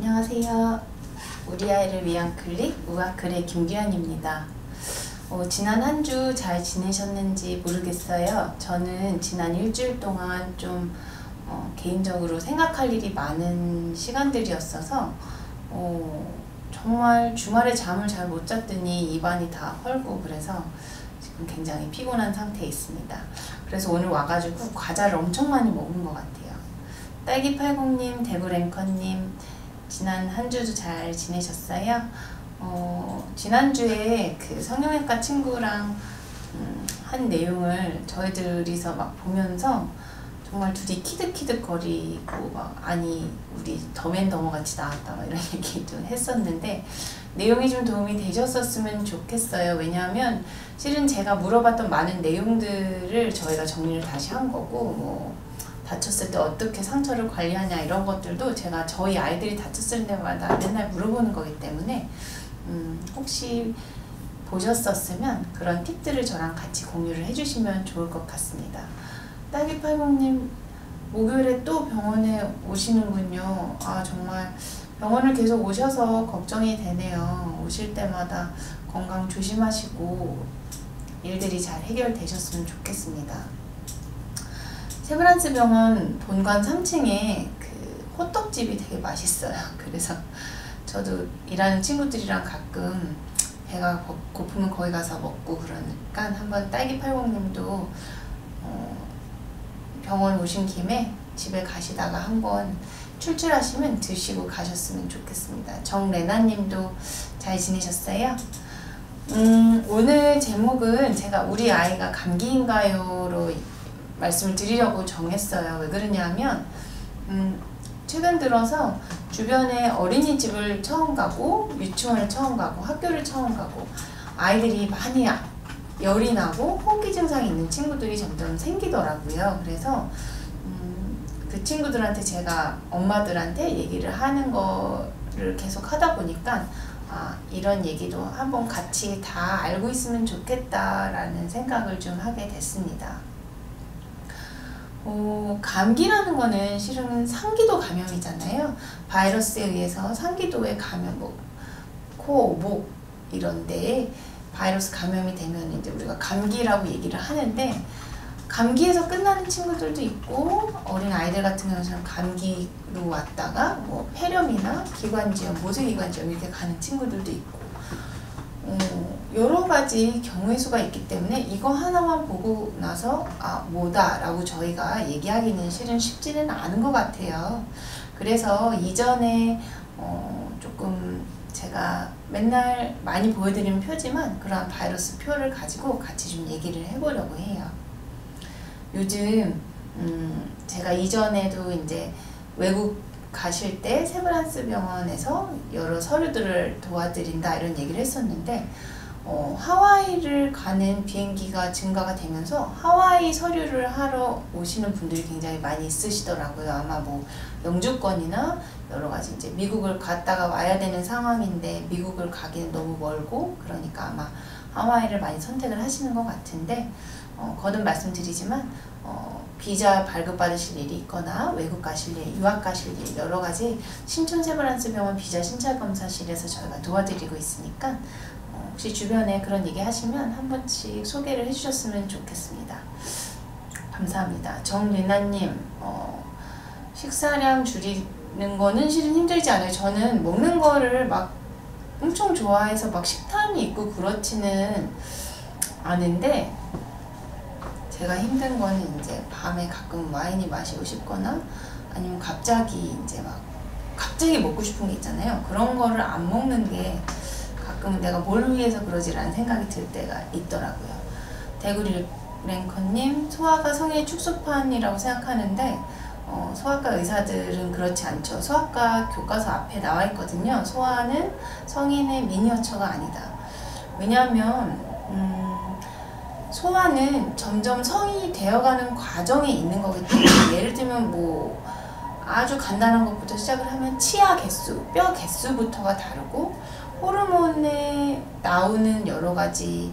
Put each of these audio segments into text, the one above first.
안녕하세요. 우리 아이를 위한 클릭 우아클의 김규현입니다. 지난 한 주 잘 지내셨는지 모르겠어요. 저는 지난 일주일 동안 좀 개인적으로 생각할 일이 많은 시간들이었어서 정말 주말에 잠을 잘 못 잤더니 입안이 다 헐고 그래서 지금 굉장히 피곤한 상태에 있습니다. 그래서 오늘 와가지고 과자를 엄청 많이 먹은 것 같아요. 딸기80님, 대구랭커님, 지난 한 주도 잘 지내셨어요? 지난주에 그 성형외과 친구랑 한 내용을 저희들이서 막 보면서 정말 둘이 키득키득거리고 막 아니 우리 더맨더머 같이 나왔다 막 이런 얘기 좀 했었는데 내용이 좀 도움이 되셨었으면 좋겠어요. 왜냐하면 실은 제가 물어봤던 많은 내용들을 저희가 정리를 다시 한 거고 뭐 다쳤을 때 어떻게 상처를 관리하냐 이런 것들도 제가 저희 아이들이 다쳤을 때마다 맨날 물어보는 거기 때문에 혹시 보셨었으면 그런 팁들을 저랑 같이 공유를 해주시면 좋을 것 같습니다. 딸기80님 목요일에 또 병원에 오시는군요. 아 정말 병원을 계속 오셔서 걱정이 되네요. 오실 때마다 건강 조심하시고 일들이 잘 해결되셨으면 좋겠습니다. 세브란스 병원 본관 3층에 그 호떡집이 되게 맛있어요. 그래서 저도 일하는 친구들이랑 가끔 배가 고프면 거기 가서 먹고 그러니까 한번 딸기80님도 병원 오신 김에 집에 가시다가 한번 출출하시면 드시고 가셨으면 좋겠습니다. 정레나님도 잘 지내셨어요? 오늘 제목은 제가 우리 아이가 감기인가요로 말씀을 드리려고 정했어요. 왜 그러냐면 최근 들어서 주변에 어린이집을 처음 가고 유치원을 처음 가고 학교를 처음 가고 아이들이 많이 열이 나고 호흡기 증상이 있는 친구들이 점점 생기더라고요. 그래서 그 친구들한테 제가 엄마들한테 얘기를 하는 거를 계속 하다 보니까 이런 얘기도 한번 같이 다 알고 있으면 좋겠다라는 생각을 좀 하게 됐습니다. 감기라는 거는 실은 상기도 감염이잖아요. 바이러스에 의해서 상기도에 감염, 코, 목 이런 데에 바이러스 감염이 되면 이제 우리가 감기라고 얘기를 하는데 감기에서 끝나는 친구들도 있고 어린 아이들 같은 경우는 감기로 왔다가 뭐 폐렴이나 기관지염, 모세기관지염 이렇게 가는 친구들도 있고 여러 가지 경우의 수가 있기 때문에 이거 하나만 보고 나서 뭐다 라고 저희가 얘기하기는 실은 쉽지는 않은 것 같아요. 그래서 이전에 조금 제가 맨날 많이 보여드리는 표지만 그러한 바이러스 표를 가지고 같이 좀 얘기를 해보려고 해요. 요즘 제가 이전에도 이제 외국 가실 때 세브란스 병원에서 여러 서류들을 도와드린다 이런 얘기를 했었는데 하와이를 가는 비행기가 증가가 되면서 하와이 서류를 하러 오시는 분들이 굉장히 많이 있으시더라고요. 아마 뭐 영주권이나 여러 가지 이제 미국을 갔다가 와야 되는 상황인데 미국을 가기는 너무 멀고 그러니까 아마 하와이를 많이 선택을 하시는 것 같은데 거듭 말씀드리지만 비자 발급받으실 일이 있거나 외국 가실 일, 유학 가실 일 여러 가지 신촌 세브란스 병원 비자 신찰검사실에서 저희가 도와드리고 있으니까 혹시 주변에 그런 얘기 하시면 한 번씩 소개를 해주셨으면 좋겠습니다. 감사합니다. 정리나님 식사량 줄이는 거는 실은 힘들지 않아요. 저는 먹는 거를 막 엄청 좋아해서 막 식탐이 있고 그렇지는 않은데 제가 힘든 거는 이제 밤에 가끔 와인이 마시고 싶거나 아니면 갑자기 이제 막 갑자기 먹고 싶은 게 있잖아요. 그런 거를 안 먹는 게 가끔은 내가 뭘 위해서 그러지라는 생각이 들 때가 있더라고요. 대구랭커님 소아가 성의 축소판이라고 생각하는데 소아과 의사들은 그렇지 않죠. 소아과 교과서 앞에 나와 있거든요. 소아는 성인의 미니어처가 아니다. 왜냐하면 소아는 점점 성인이 되어가는 과정에 있는 거기 때문에 예를 들면 뭐 아주 간단한 것부터 시작을 하면 치아 개수, 뼈 개수부터가 다르고 호르몬에 나오는 여러 가지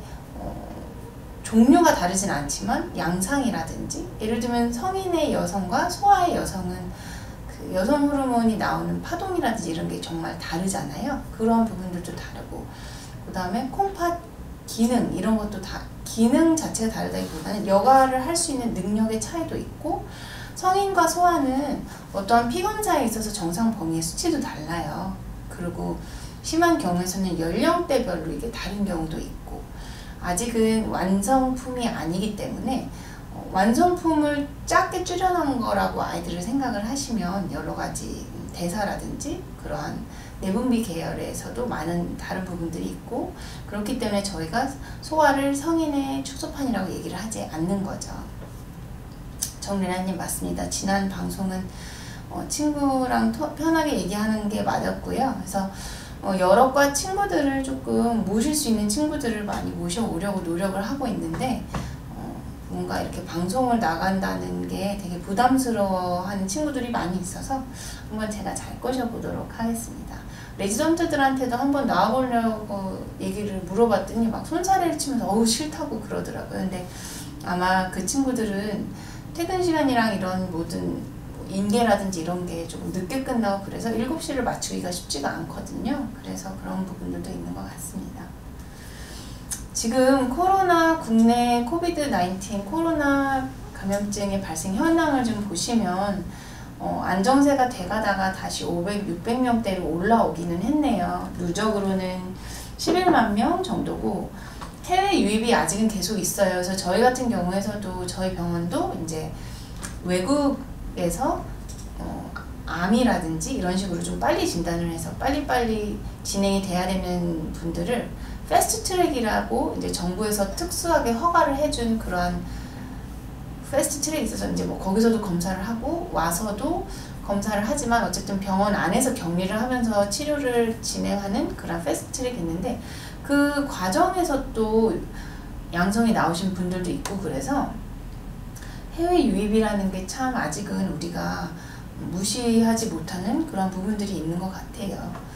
종류가 다르진 않지만 양상이라든지 예를 들면 성인의 여성과 소아의 여성은 그 그 여성 호르몬이 나오는 파동이라든지 이런 게 정말 다르잖아요. 그런 부분들도 다르고, 그 다음에 콩팥 기능 이런 것도 다 기능 자체가 다르다기보다는 여가를 할 수 있는 능력의 차이도 있고, 성인과 소아는 어떠한 피검사에 있어서 정상 범위의 수치도 달라요. 그리고 심한 경우에서는 연령대별로 이게 다른 경우도 있고, 아직은 완성품이 아니기 때문에 완성품을 작게 줄여놓은 거라고 아이들을 생각을 하시면 여러 가지 대사라든지 그러한 내분비 계열에서도 많은 다른 부분들이 있고, 그렇기 때문에 저희가 소아를 성인의 축소판이라고 얘기를 하지 않는 거죠. 정리라님 맞습니다. 지난 방송은 친구랑 편하게 얘기하는 게 맞았고요. 그래서 여러 과 친구들을 조금 모실 수 있는 친구들을 많이 모셔오려고 노력을 하고 있는데, 뭔가 이렇게 방송을 나간다는 게 되게 부담스러워하는 친구들이 많이 있어서 한번 제가 잘 꼬셔보도록 하겠습니다. 레지던트들한테도 한번 나와보려고 얘기를 물어봤더니 막 손사래를 치면서 어우 싫다고 그러더라고요. 근데 아마 그 친구들은 퇴근 시간이랑 이런 모든 인계라든지 이런 게 조금 늦게 끝나고 그래서 7시를 맞추기가 쉽지가 않거든요. 그래서 그런 부분들도 있는 것 같습니다. 지금 코로나 국내 코비드-19 코로나 감염증의 발생 현황을 좀 보시면 안정세가 돼가다가 다시 500, 600명대로 올라오기는 했네요. 누적으로는 11만 명 정도고, 해외 유입이 아직은 계속 있어요. 그래서 저희 같은 경우에서도 저희 병원도 이제 외국에서 암이라든지 이런 식으로 좀 빨리 진단을 해서 빨리빨리 진행이 돼야 되는 분들을 패스트트랙이라고 이제 정부에서 특수하게 허가를 해준 그러한 패스트트랙이 있어서 이제 뭐 거기서도 검사를 하고 와서도 검사를 하지만 어쨌든 병원 안에서 격리를 하면서 치료를 진행하는 그런 패스트트랙이 있는데, 그 과정에서 또 양성이 나오신 분들도 있고, 그래서 해외 유입이라는 게 참 아직은 우리가 무시하지 못하는 그런 부분들이 있는 것 같아요.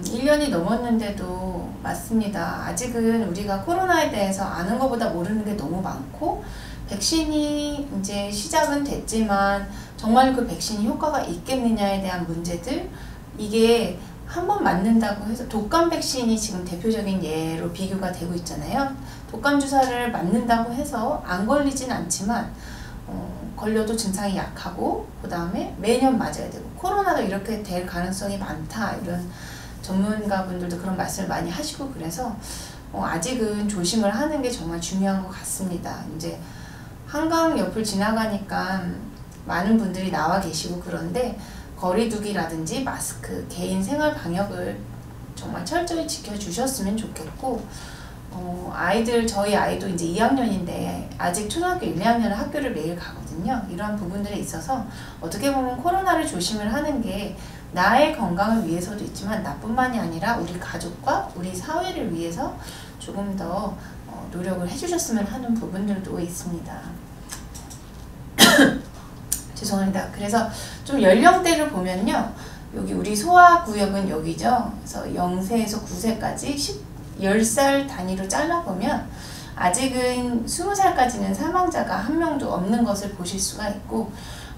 1년이 넘었는데도 맞습니다. 아직은 우리가 코로나에 대해서 아는 것보다 모르는 게 너무 많고, 백신이 이제 시작은 됐지만 정말 그 백신이 효과가 있겠느냐에 대한 문제들, 이게 한 번 맞는다고 해서 독감 백신이 지금 대표적인 예로 비교가 되고 있잖아요. 독감 주사를 맞는다고 해서 안 걸리진 않지만 걸려도 증상이 약하고 그 다음에 매년 맞아야 되고, 코로나도 이렇게 될 가능성이 많다, 이런 전문가분들도 그런 말씀을 많이 하시고, 그래서 아직은 조심을 하는 게 정말 중요한 것 같습니다. 이제 한강 옆을 지나가니까 많은 분들이 나와 계시고 그런데 거리두기라든지 마스크, 개인 생활 방역을 정말 철저히 지켜주셨으면 좋겠고, 저희 아이도 이제 2학년인데 아직 초등학교 1, 2학년은 학교를 매일 가거든요. 이러한 부분들에 있어서 어떻게 보면 코로나를 조심을 하는 게 나의 건강을 위해서도 있지만 나뿐만이 아니라 우리 가족과 우리 사회를 위해서 조금 더 노력을 해주셨으면 하는 부분들도 있습니다. 죄송합니다. 그래서 좀 연령대를 보면요, 여기 우리 소아구역은 여기죠. 그래서 0세에서 9세까지 10살 단위로 잘라보면 아직은 20살까지는 사망자가 한 명도 없는 것을 보실 수가 있고,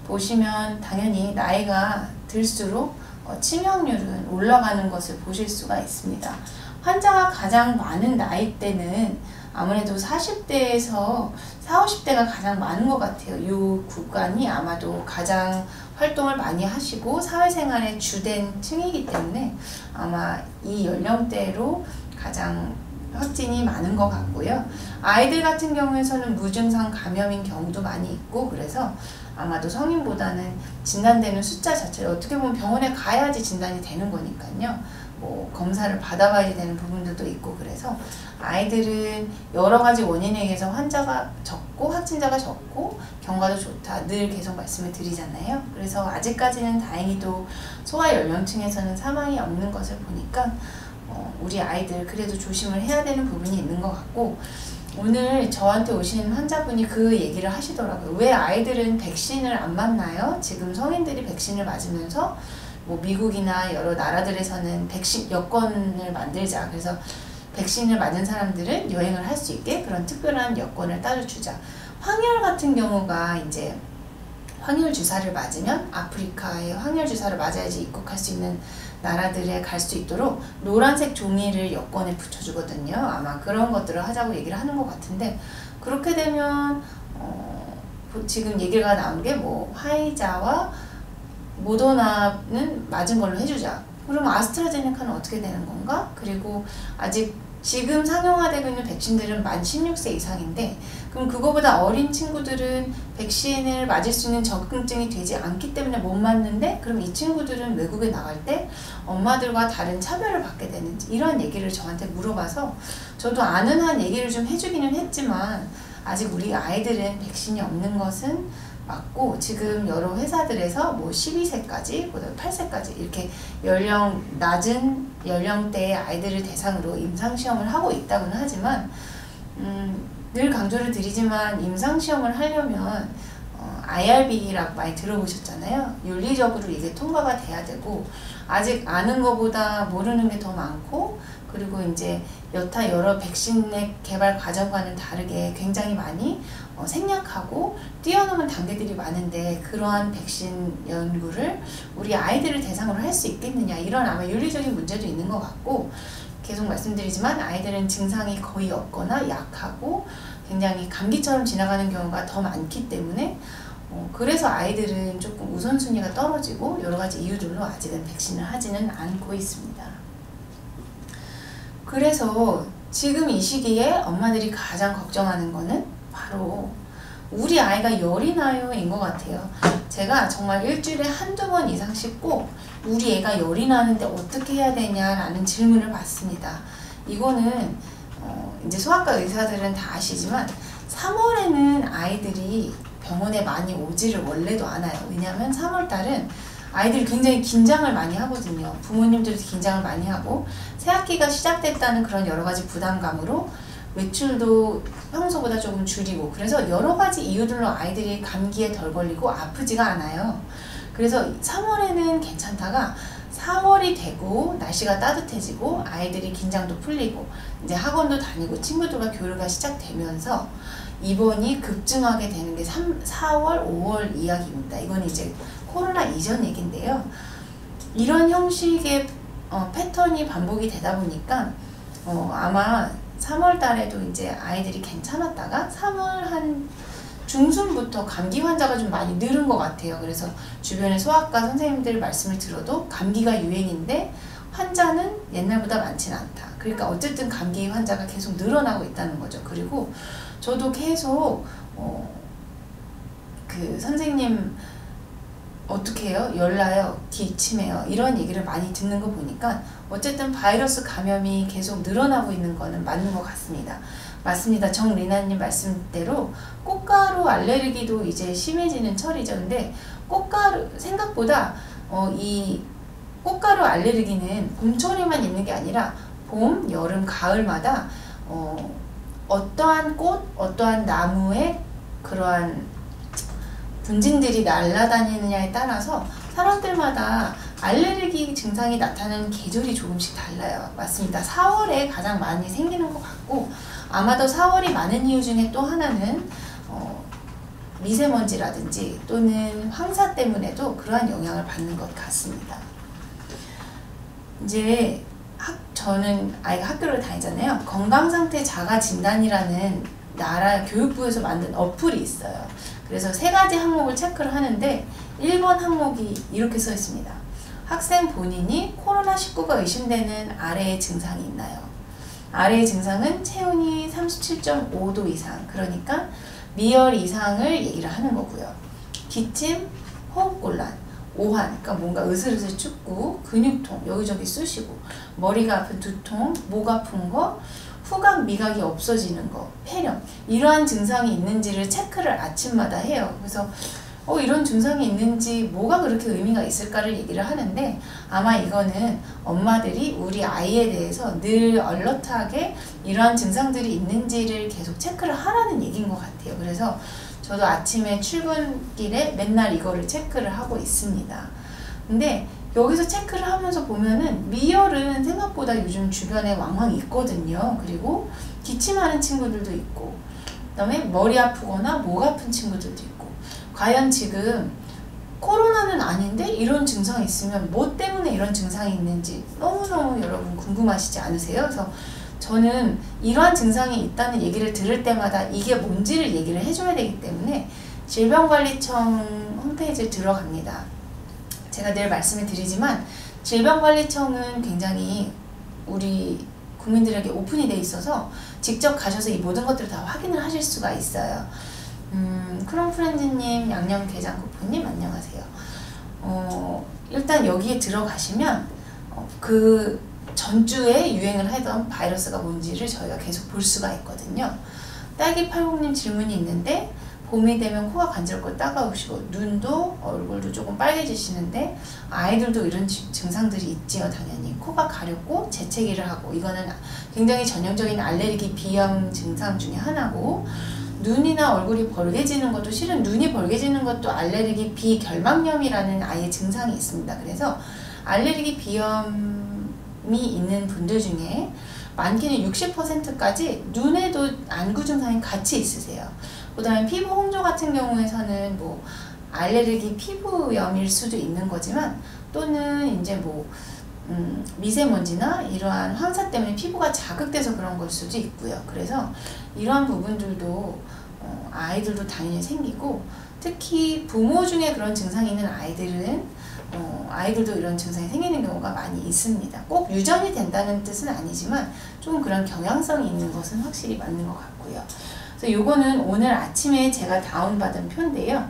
보시면 당연히 나이가 들수록 치명률은 올라가는 것을 보실 수가 있습니다. 환자가 가장 많은 나이대는 아무래도 40대에서 40, 50대가 가장 많은 것 같아요. 이 구간이 아마도 가장 활동을 많이 하시고 사회생활의 주된 층이기 때문에 아마 이 연령대로 가장 확진이 많은 것 같고요. 아이들 같은 경우에서는 무증상 감염인 경우도 많이 있고, 그래서 아마도 성인보다는 진단되는 숫자 자체를 어떻게 보면 병원에 가야지 진단이 되는 거니까요. 뭐 검사를 받아봐야 되는 부분들도 있고, 그래서 아이들은 여러 가지 원인에 의해서 환자가 적고 확진자가 적고 경과도 좋다 늘 계속 말씀을 드리잖아요. 그래서 아직까지는 다행히도 소아 연령층에서는 사망이 없는 것을 보니까 우리 아이들 그래도 조심을 해야 되는 부분이 있는 것 같고, 오늘 저한테 오신 환자분이 그 얘기를 하시더라고요. 왜 아이들은 백신을 안 맞나요? 지금 성인들이 백신을 맞으면서 뭐 미국이나 여러 나라들에서는 백신 여권을 만들자, 그래서 백신을 맞은 사람들은 여행을 할 수 있게 그런 특별한 여권을 따로 주자. 황열 같은 경우가 이제 항열 주사를 맞으면 아프리카에 항열 주사를 맞아야지 입국할 수 있는 나라들에 갈 수 있도록 노란색 종이를 여권에 붙여주거든요. 아마 그런 것들을 하자고 얘기를 하는 것 같은데, 그렇게 되면 지금 얘기가 나온 게 뭐 화이자와 모더나는 맞은 걸로 해주자. 그럼 아스트라제네카는 어떻게 되는 건가? 그리고 아직 지금 상용화되고 있는 백신들은 만 16세 이상인데, 그럼 그거보다 어린 친구들은 백신을 맞을 수 있는 적응증이 되지 않기 때문에 못 맞는데, 그럼 이 친구들은 외국에 나갈 때 엄마들과 다른 차별을 받게 되는지, 이런 얘기를 저한테 물어봐서 저도 아는 한 얘기를 좀 해주기는 했지만, 아직 우리 아이들은 백신이 없는 것은 맞고, 지금 여러 회사들에서 뭐 12세까지, 8세까지 이렇게 낮은 연령대의 아이들을 대상으로 임상시험을 하고 있다고는 하지만, 늘 강조를 드리지만 임상시험을 하려면 IRB라고 많이 들어보셨잖아요. 윤리적으로 이게 통과가 돼야 되고, 아직 아는 것보다 모르는 게 더 많고, 그리고 이제 여타 여러 백신의 개발 과정과는 다르게 굉장히 많이 생략하고 뛰어넘은 단계들이 많은데, 그러한 백신 연구를 우리 아이들을 대상으로 할 수 있겠느냐, 이런 아마 윤리적인 문제도 있는 것 같고, 계속 말씀드리지만 아이들은 증상이 거의 없거나 약하고 굉장히 감기처럼 지나가는 경우가 더 많기 때문에 그래서 아이들은 조금 우선순위가 떨어지고 여러 가지 이유들로 아직은 백신을 하지는 않고 있습니다. 그래서 지금 이 시기에 엄마들이 가장 걱정하는 거는 바로 우리 아이가 열이 나요 인 것 같아요. 제가 정말 일주일에 한두 번 이상씩 꼭 우리 애가 열이 나는데 어떻게 해야 되냐라는 질문을 받습니다. 이거는 이제 소아과 의사들은 다 아시지만 3월에는 아이들이 병원에 많이 오지를 원래도 않아요. 왜냐하면 3월달은 아이들이 굉장히 긴장을 많이 하거든요. 부모님들도 긴장을 많이 하고, 새학기가 시작됐다는 그런 여러 가지 부담감으로 외출도 평소보다 조금 줄이고, 그래서 여러 가지 이유들로 아이들이 감기에 덜 걸리고 아프지가 않아요. 그래서 3월에는 괜찮다가 4월이 되고 날씨가 따뜻해지고 아이들이 긴장도 풀리고 이제 학원도 다니고 친구들과 교류가 시작되면서 입원이 급증하게 되는 게 4월, 5월 이야기입니다. 이건 이제 코로나 이전 얘기인데요. 이런 형식의 패턴이 반복이 되다 보니까 아마 3월 달에도 이제 아이들이 괜찮았다가 3월 한 중순부터 감기 환자가 좀 많이 늘은 것 같아요. 그래서 주변에 소아과 선생님들 말씀을 들어도 감기가 유행인데 환자는 옛날보다 많지는 않다. 그러니까 어쨌든 감기 환자가 계속 늘어나고 있다는 거죠. 그리고 저도 계속 그 선생님 어떻게 해요? 열나요? 기침해요? 이런 얘기를 많이 듣는 거 보니까 어쨌든 바이러스 감염이 계속 늘어나고 있는 거는 맞는 것 같습니다. 맞습니다. 정리나님 말씀대로 꽃가루 알레르기도 이제 심해지는 철이죠. 근데 꽃가루 생각보다 이 꽃가루 알레르기는 봄철에만 있는 게 아니라 봄, 여름, 가을마다 어떠한 꽃, 어떠한 나무의 그러한 분진들이 날아다니느냐에 따라서 사람들마다 알레르기 증상이 나타나는 계절이 조금씩 달라요. 맞습니다. 4월에 가장 많이 생기는 것 같고, 아마도 4월이 많은 이유 중에 또 하나는 미세먼지라든지 또는 황사 때문에도 그러한 영향을 받는 것 같습니다. 이제 저는 아이가 학교를 다니잖아요. 건강상태 자가진단이라는 나라 교육부에서 만든 어플이 있어요. 그래서 3가지 항목을 체크를 하는데 1번 항목이 이렇게 써 있습니다. 학생 본인이 코로나19가 의심되는 아래의 증상이 있나요? 아래의 증상은 체온이 37.5도 이상, 그러니까 미열 이상을 얘기를 하는 거고요. 기침, 호흡곤란, 오한, 그러니까 뭔가 으슬으슬 춥고 근육통, 여기저기 쑤시고 머리가 아픈 두통, 목 아픈 거, 후각, 미각이 없어지는 거, 폐렴, 이러한 증상이 있는지를 체크를 아침마다 해요. 그래서 이런 증상이 있는지 뭐가 그렇게 의미가 있을까를 얘기를 하는데, 아마 이거는 엄마들이 우리 아이에 대해서 늘 얼러트하게 이러한 증상들이 있는지를 계속 체크를 하라는 얘기인 것 같아요. 그래서 저도 아침에 출근길에 맨날 이거를 체크를 하고 있습니다. 근데 여기서 체크를 하면서 보면은 미열은 생각보다 요즘 주변에 왕왕 있거든요. 그리고 기침하는 친구들도 있고, 그 다음에 머리 아프거나 목 아픈 친구들도 있고, 과연 지금 코로나는 아닌데 이런 증상이 있으면 뭐 때문에 이런 증상이 있는지 너무너무 여러분 궁금하시지 않으세요? 그래서 저는 이러한 증상이 있다는 얘기를 들을 때마다 이게 뭔지를 얘기를 해줘야 되기 때문에 질병관리청 홈페이지에 들어갑니다. 제가 늘 말씀을 드리지만 질병관리청은 굉장히 우리 국민들에게 오픈이 돼 있어서 직접 가셔서 이 모든 것들을 다 확인을 하실 수가 있어요. 크롬프렌즈님, 양념게장쿠프님 안녕하세요. 일단 여기에 들어가시면 그 전주에 유행을 하던 바이러스가 뭔지를 저희가 계속 볼 수가 있거든요. 딸기80님 질문이 있는데 봄이 되면 코가 간지럽고 따가우시고 눈도 얼굴도 조금 빨개지시는데 아이들도 이런 증상들이 있지요. 당연히 코가 가렵고 재채기를 하고 이거는 굉장히 전형적인 알레르기 비염 증상 중에 하나고 눈이나 얼굴이 벌게지는 것도 실은 눈이 벌게지는 것도 알레르기 비결막염이라는 아예 증상이 있습니다. 그래서 알레르기 비염이 있는 분들 중에 많게는 60%까지 눈에도 안구 증상이 같이 있으세요. 그 다음에 피부 홍조 같은 경우에서는 뭐 알레르기 피부염일 수도 있는 거지만 또는 이제 뭐 미세먼지나 이러한 황사 때문에 피부가 자극돼서 그런 걸 수도 있고요. 그래서 이러한 부분들도 아이들도 당연히 생기고 특히 부모 중에 그런 증상이 있는 아이들은 아이들도 이런 증상이 생기는 경우가 많이 있습니다. 꼭 유전이 된다는 뜻은 아니지만 조금 그런 경향성이 있는 것은 확실히 맞는 것 같고요. 그래서 요거는 오늘 아침에 제가 다운받은 표인데요.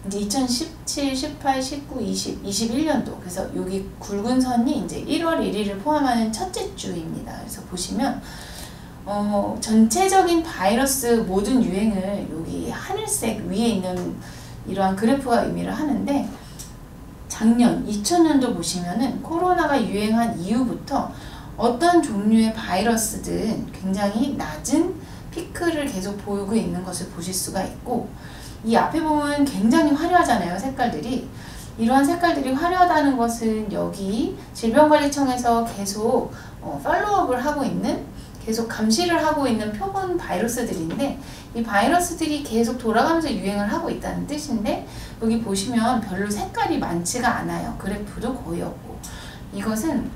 이제 2017, 18, 19, 20, 21년도 그래서 여기 굵은 선이 이제 1월 1일을 포함하는 첫째 주입니다. 그래서 보시면 전체적인 바이러스 모든 유행을 여기 하늘색 위에 있는 이러한 그래프가 의미를 하는데 작년 2000년도 보시면은 코로나가 유행한 이후부터 어떤 종류의 바이러스든 굉장히 낮은 피크를 계속 보이고 있는 것을 보실 수가 있고 이 앞에 보면 굉장히 화려하잖아요. 색깔들이. 이러한 색깔들이 화려하다는 것은 여기 질병관리청에서 계속 팔로우업을 하고 있는 계속 감시를 하고 있는 표본 바이러스들인데 이 바이러스들이 계속 돌아가면서 유행을 하고 있다는 뜻인데 여기 보시면 별로 색깔이 많지가 않아요. 그래프도 거의 없고 이것은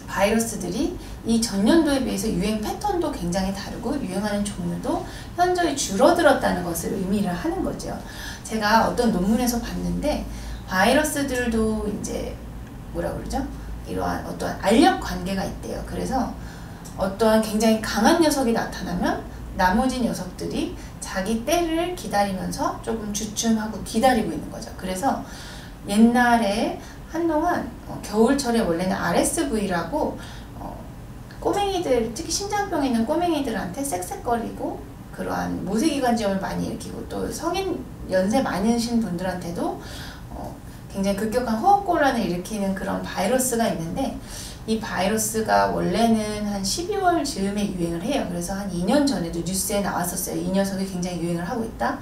바이러스들이 이 전년도에 비해서 유행 패턴도 굉장히 다르고 유행하는 종류도 현저히 줄어들었다는 것을 의미를 하는 거죠. 제가 어떤 논문에서 봤는데 바이러스들도 이제 뭐라 그러죠? 이러한 어떠한 알력 관계가 있대요. 그래서 어떠한 굉장히 강한 녀석이 나타나면 나머지 녀석들이 자기 때를 기다리면서 조금 주춤하고 기다리고 있는 거죠. 그래서 옛날에 한동안 겨울철에 원래는 RSV라고 꼬맹이들 특히 심장병에 있는 꼬맹이들한테 쌕쌕거리고 그러한 모세기관지염을 많이 일으키고 또 성인 연세 많으신 분들한테도 굉장히 급격한 호흡곤란을 일으키는 그런 바이러스가 있는데 이 바이러스가 원래는 한 12월 즈음에 유행을 해요. 그래서 한 2년 전에도 뉴스에 나왔었어요. 이 녀석이 굉장히 유행을 하고 있다.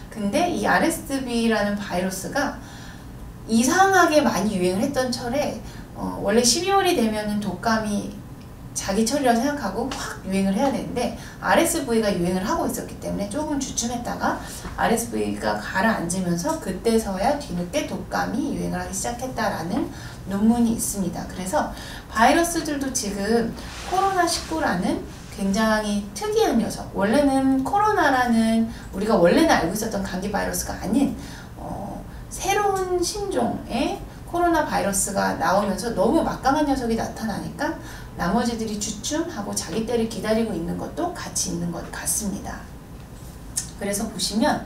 근데 이 RSV라는 바이러스가 이상하게 많이 유행을 했던 철에 원래 12월이 되면은 독감이 자기 철이라고 생각하고 확 유행을 해야 되는데 RSV가 유행을 하고 있었기 때문에 조금 주춤했다가 RSV가 가라앉으면서 그때서야 뒤늦게 독감이 유행을 하기 시작했다라는 논문이 있습니다. 그래서 바이러스들도 지금 코로나19라는 굉장히 특이한 녀석, 원래는 코로나라는 우리가 원래는 알고 있었던 감기 바이러스가 아닌 새로운 신종의 코로나 바이러스가 나오면서 너무 막강한 녀석이 나타나니까 나머지들이 주춤하고 자기 때를 기다리고 있는 것도 같이 있는 것 같습니다. 그래서 보시면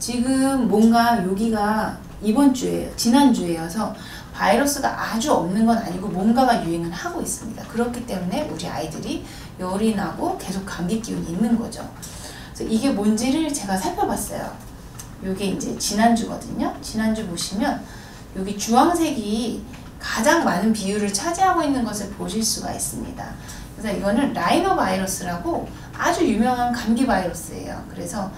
지금 뭔가 여기가 이번 주예요. 지난주에여서 바이러스가 아주 없는 건 아니고 뭔가가 유행을 하고 있습니다. 그렇기 때문에 우리 아이들이 열이 나고 계속 감기 기운이 있는 거죠. 그래서 이게 뭔지를 제가 살펴봤어요. 이게 이제 지난주거든요. 지난주 보시면 여기 주황색이 가장 많은 비율을 차지하고 있는 것을 보실 수가 있습니다. 그래서 이거는 라이노 바이러스라고 아주 유명한 감기 바이러스예요. 그래서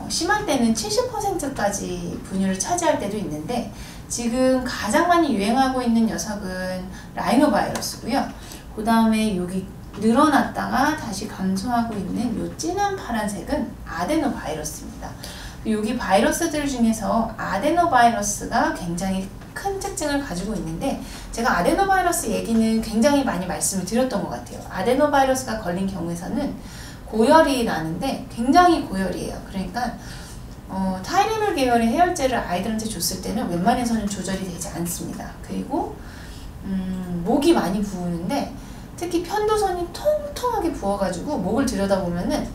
심할 때는 70%까지 분율을 차지할 때도 있는데 지금 가장 많이 유행하고 있는 녀석은 라이노 바이러스고요. 그 다음에 여기 늘어났다가 다시 감소하고 있는 이 진한 파란색은 아데노 바이러스입니다. 여기 바이러스들 중에서 아데노바이러스가 굉장히 큰 특징을 가지고 있는데, 제가 아데노바이러스 얘기는 굉장히 많이 말씀을 드렸던 것 같아요. 아데노바이러스가 걸린 경우에서는 고열이 나는데 굉장히 고열이에요. 그러니까 타이레놀 계열의 해열제를 아이들한테 줬을 때는 웬만해서는 조절이 되지 않습니다. 그리고 목이 많이 부으는데, 특히 편도선이 통통하게 부어가지고 목을 들여다보면은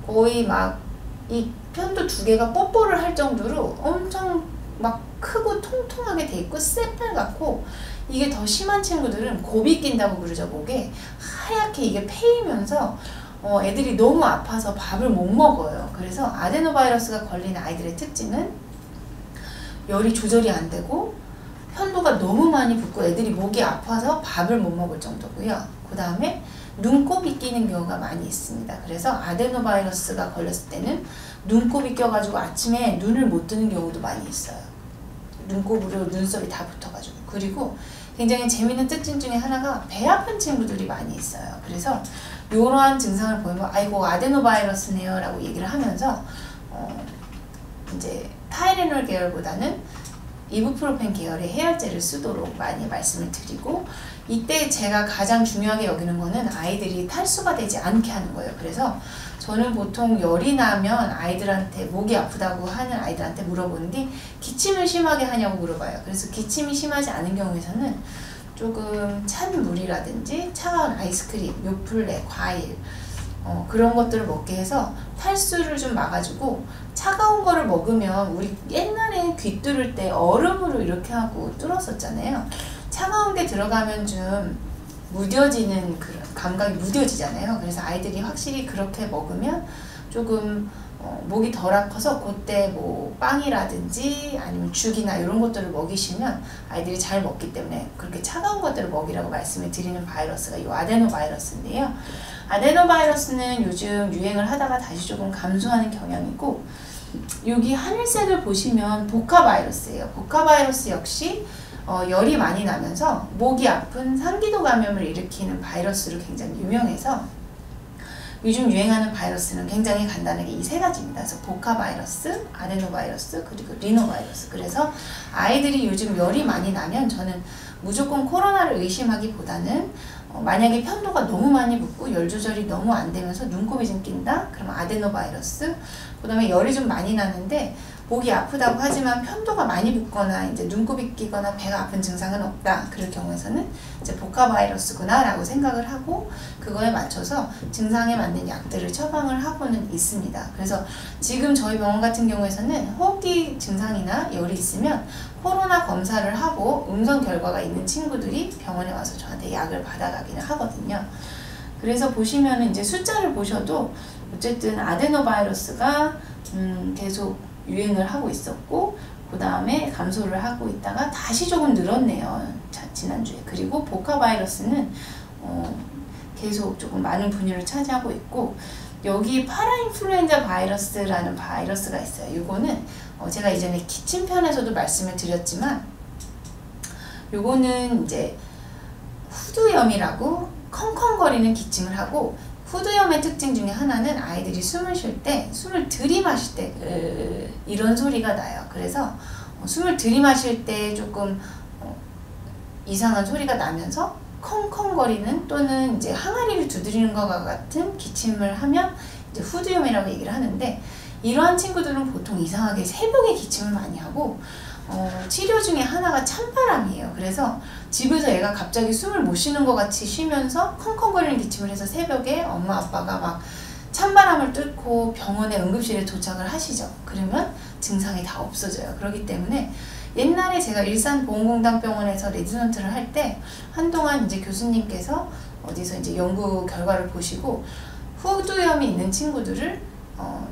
거의 막 이 편도 두 개가 뽀뽀를 할 정도로 엄청 막 크고 통통하게 돼 있고 새빨갛고, 이게 더 심한 친구들은 고비 낀다고 그러죠. 목에 하얗게 이게 패이면서 애들이 너무 아파서 밥을 못 먹어요. 그래서 아데노바이러스가 걸린 아이들의 특징은 열이 조절이 안 되고 편도가 너무 많이 붓고 애들이 목이 아파서 밥을 못 먹을 정도고요. 그 다음에 눈곱이 끼는 경우가 많이 있습니다. 그래서 아데노바이러스가 걸렸을 때는 눈곱이 껴가지고 아침에 눈을 못 뜨는 경우도 많이 있어요. 눈곱으로 눈썹이 다 붙어가지고. 그리고 굉장히 재미있는 특징 중에 하나가 배 아픈 친구들이 많이 있어요. 그래서 이러한 증상을 보이면 아이고 아데노바이러스네요 라고 얘기를 하면서 이제 타이레놀 계열보다는 이부프로펜 계열의 해열제를 쓰도록 많이 말씀을 드리고, 이때 제가 가장 중요하게 여기는 거는 아이들이 탈수가 되지 않게 하는 거예요. 그래서 저는 보통 열이 나면 아이들한테, 목이 아프다고 하는 아이들한테 물어보는 게 기침을 심하게 하냐고 물어봐요. 그래서 기침이 심하지 않은 경우에서는 조금 찬 물이라든지 차가운 아이스크림, 요플레, 과일 그런 것들을 먹게 해서 탈수를 좀 막아주고, 차가운 거를 먹으면 우리 옛날에 귀 뚫을 때 얼음으로 이렇게 하고 뚫었었잖아요. 차가운 게 들어가면 좀 무뎌지는 그런 감각이 무뎌지잖아요. 그래서 아이들이 확실히 그렇게 먹으면 조금 목이 덜 아파서 그때 뭐 빵이라든지 아니면 죽이나 이런 것들을 먹이시면 아이들이 잘 먹기 때문에 그렇게 차가운 것들을 먹이라고 말씀을 드리는 바이러스가 이 아데노바이러스인데요. 아데노바이러스는 요즘 유행을 하다가 다시 조금 감소하는 경향이고, 여기 하늘색을 보시면 보카바이러스예요. 보카바이러스 역시 열이 많이 나면서 목이 아픈 상기도 감염을 일으키는 바이러스로 굉장히 유명해서 요즘 유행하는 바이러스는 굉장히 간단하게 이 세 가지입니다. 그래서 보카바이러스, 아데노바이러스, 그리고 리노바이러스. 그래서 아이들이 요즘 열이 많이 나면 저는 무조건 코로나를 의심하기보다는 만약에 편도가 너무 많이 붓고 열 조절이 너무 안 되면서 눈곱이 좀 낀다? 그러면 아데노바이러스. 그 다음에 열이 좀 많이 나는데 목이 아프다고 하지만 편도가 많이 붓거나 이제 눈곱이 끼거나 배가 아픈 증상은 없다. 그럴 경우에서는 이제 보카바이러스구나 라고 생각을 하고 그거에 맞춰서 증상에 맞는 약들을 처방을 하고는 있습니다. 그래서 지금 저희 병원 같은 경우에서는 호흡기 증상이나 열이 있으면 코로나 검사를 하고 음성 결과가 있는 친구들이 병원에 와서 저한테 약을 받아가기는 하거든요. 그래서 보시면은 이제 숫자를 보셔도 어쨌든 아데노바이러스가 계속 유행을 하고 있었고, 그 다음에 감소를 하고 있다가 다시 조금 늘었네요. 지난주에. 그리고 보카바이러스는 계속 조금 많은 분율을 차지하고 있고, 여기 파라인플루엔자 바이러스라는 바이러스가 있어요. 이거는 제가 이전에 기침편에서도 말씀을 드렸지만, 요거는 이제 후두염이라고 컹컹거리는 기침을 하고, 후두염의 특징 중에 하나는 아이들이 숨을 쉴 때, 숨을 들이마실 때 이런 소리가 나요. 그래서 숨을 들이마실 때 조금 이상한 소리가 나면서 컹컹거리는 또는 이제 항아리를 두드리는 것과 같은 기침을 하면 이제 후두염이라고 얘기를 하는데, 이러한 친구들은 보통 이상하게 새벽에 기침을 많이 하고 치료 중에 하나가 찬바람이에요. 그래서 집에서 애가 갑자기 숨을 못 쉬는 것 같이 쉬면서 컹컹거리는 기침을 해서 새벽에 엄마 아빠가 막 찬바람을 뚫고 병원에 응급실에 도착을 하시죠. 그러면 증상이 다 없어져요. 그렇기 때문에 옛날에 제가 일산보건공단병원에서 레지던트를 할 때 한동안 이제 교수님께서 어디서 이제 연구 결과를 보시고 후두염이 있는 친구들을